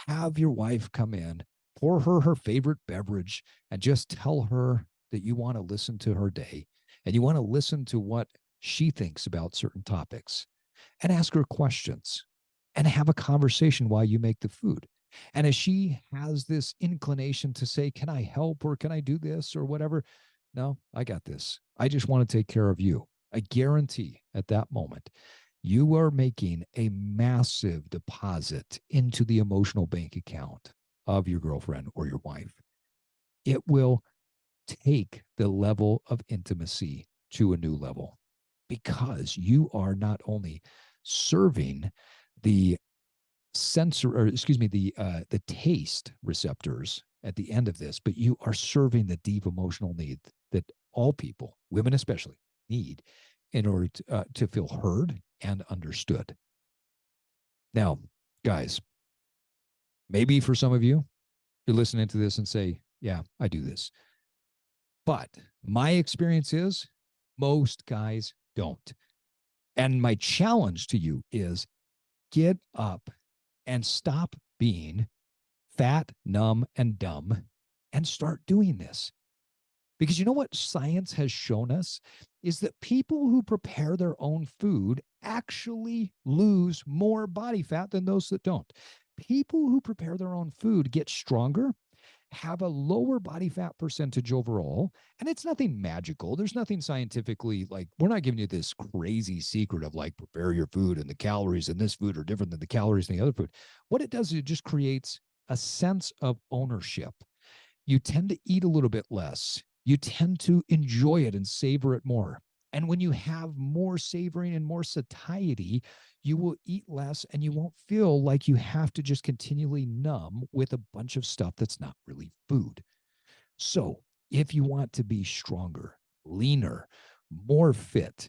Have your wife come in, pour her favorite beverage, and just tell her that you want to listen to her day and you want to listen to what she thinks about certain topics and ask her questions and have a conversation while you make the food. And as she has this inclination to say, "Can I help?" or "Can I do this?" or whatever, "No, I got this. I just want to take care of you." I guarantee at that moment, you are making a massive deposit into the emotional bank account of your girlfriend or your wife. It will take the level of intimacy to a new level because you are not only serving the sensor, or excuse me, the taste receptors at the end of this, but you are serving the deep emotional need that all people, women especially, need in order to feel heard and understood. Now, guys, maybe for some of you, you're listening to this and say, "Yeah, I do this." But my experience is most guys don't. And my challenge to you is get up and stop being fat, numb, and dumb and start doing this. Because you know what science has shown us is that people who prepare their own food actually lose more body fat than those that don't. People who prepare their own food get stronger, have a lower body fat percentage overall. And it's nothing magical. There's nothing scientifically like, we're not giving you this crazy secret of like, prepare your food and the calories in this food are different than the calories in the other food. What it does is it just creates a sense of ownership. You tend to eat a little bit less. You tend to enjoy it and savor it more. And when you have more savoring and more satiety, you will eat less and you won't feel like you have to just continually numb with a bunch of stuff that's not really food. So, if you want to be stronger, leaner, more fit,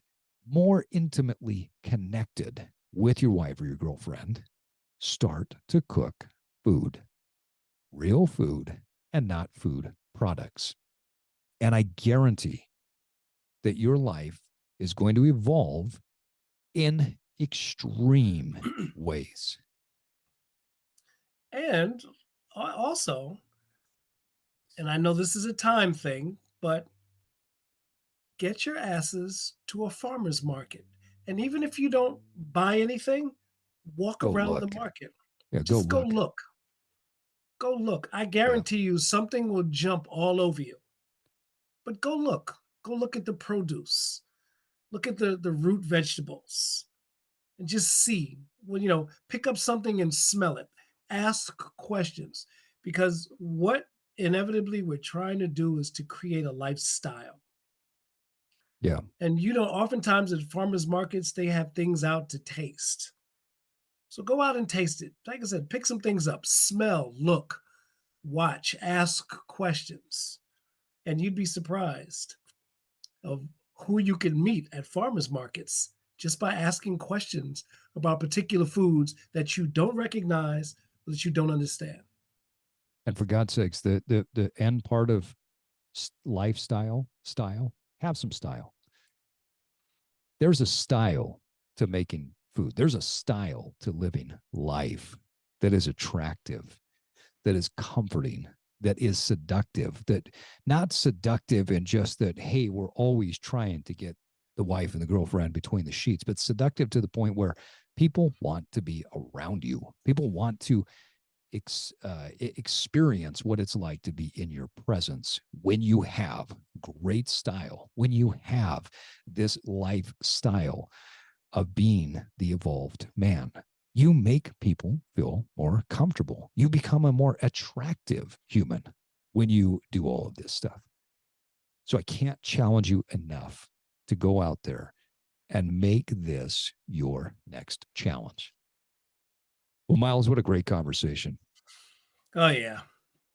more intimately connected with your wife or your girlfriend, start to cook food, real food, and not food products. And I guarantee that your life is going to evolve in extreme ways. And also, and I know this is a time thing, but get your asses to a farmer's market. And even if you don't buy anything, walk Go around the look. market. Yeah, go Just go look. look. Go look. I Yeah. guarantee you something will jump all over you. But go look. Go look at the produce. Look at the root vegetables and just see. Well, pick up something and smell it. Ask questions because what inevitably we're trying to do is to create a lifestyle. Yeah. And oftentimes at farmers markets, they have things out to taste. So go out and taste it. Like I said, pick some things up, smell, look, watch, ask questions. And you'd be surprised of who you can meet at farmers markets just by asking questions about particular foods that you don't recognize or that you don't understand. And for God's sakes, the end part of style, have some style. There's a style to making food. There's a style to living life that is attractive, that is comforting, that is seductive, that not seductive in just that, hey, we're always trying to get the wife and the girlfriend between the sheets, but seductive to the point where people want to be around you. People want to experience what it's like to be in your presence when you have great style, when you have this lifestyle of being the evolved man. You make people feel more comfortable. You become a more attractive human when you do all of this stuff. So I can't challenge you enough to go out there and make this your next challenge. Well, Miles, what a great conversation. Oh, yeah.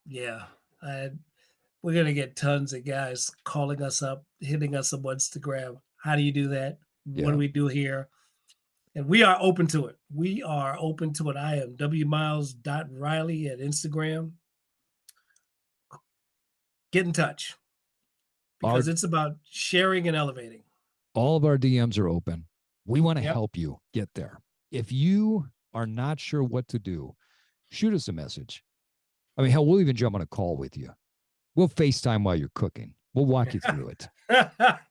Yeah. I, we're going to get tons of guys calling us up, hitting us up on Instagram. How do you do that? What do Yeah. we do here? And we are open to it. We are open to it. I am wmiles.riley at Instagram. Get in touch Our because it's about sharing and elevating. all of our DMs are open. We want to Yep. help you get there. If you are not sure what to do, shoot us a message. I mean, hell, we'll even jump on a call with you. We'll FaceTime while you're cooking. We'll walk you through it.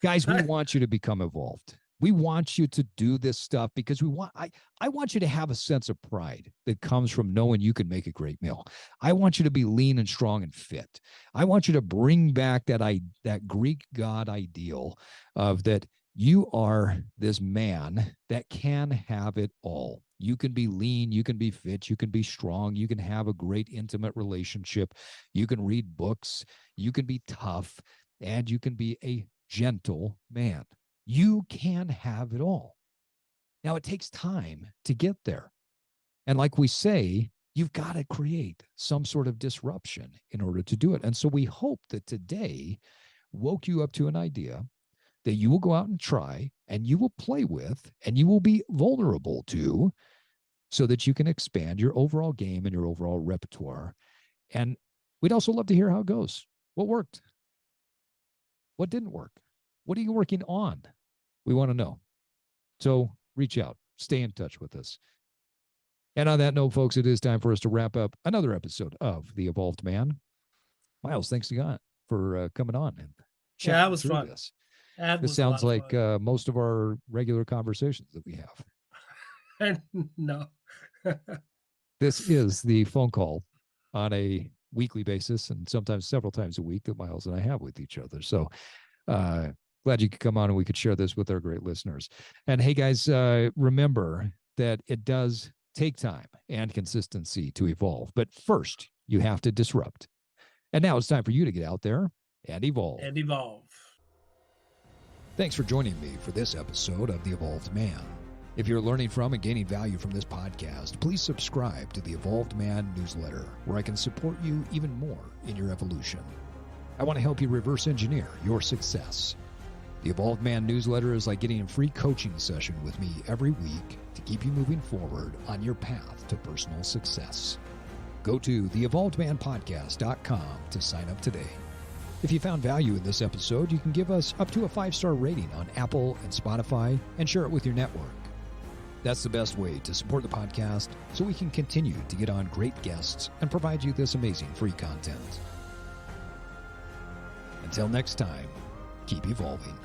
Guys, we want you to become evolved. We want you to do this stuff because I want you to have a sense of pride that comes from knowing you can make a great meal. I want you to be lean and strong and fit. I want you to bring back that Greek god ideal of that you are this man that can have it all. You can be lean, you can be fit, you can be strong, you can have a great intimate relationship, you can read books, you can be tough, and you can be a gentle man. You can have it all. Now, it takes time to get there. And like we say, you've got to create some sort of disruption in order to do it. And so we hope that today woke you up to an idea that you will go out and try and you will play with and you will be vulnerable to so that you can expand your overall game and your overall repertoire. And we'd also love to hear how it goes. What worked? What didn't work? What are you working on? We want to know. So reach out, stay in touch with us. And on that note, folks, it is time for us to wrap up another episode of The Evolved Man. Miles, thanks again for coming on and Yeah, that chatting was through fun. this. That This was a lot sounds of like fun. most of our regular conversations that we have. No. This is the phone call on a weekly basis and sometimes several times a week that Miles and I have with each other. So glad you could come on and we could share this with our great listeners. And hey, guys, remember that it does take time and consistency to evolve. But first, you have to disrupt. And now it's time for you to get out there and evolve. And evolve. Thanks for joining me for this episode of The Evolved Man. If you're learning from and gaining value from this podcast, please subscribe to the Evolved Man newsletter, where I can support you even more in your evolution. I want to help you reverse engineer your success. The Evolved Man newsletter is like getting a free coaching session with me every week to keep you moving forward on your path to personal success. Go to theevolvedmanpodcast.com to sign up today. If you found value in this episode, you can give us up to a 5-star rating on Apple and Spotify and share it with your network. That's the best way to support the podcast so we can continue to get on great guests and provide you this amazing free content. Until next time, keep evolving.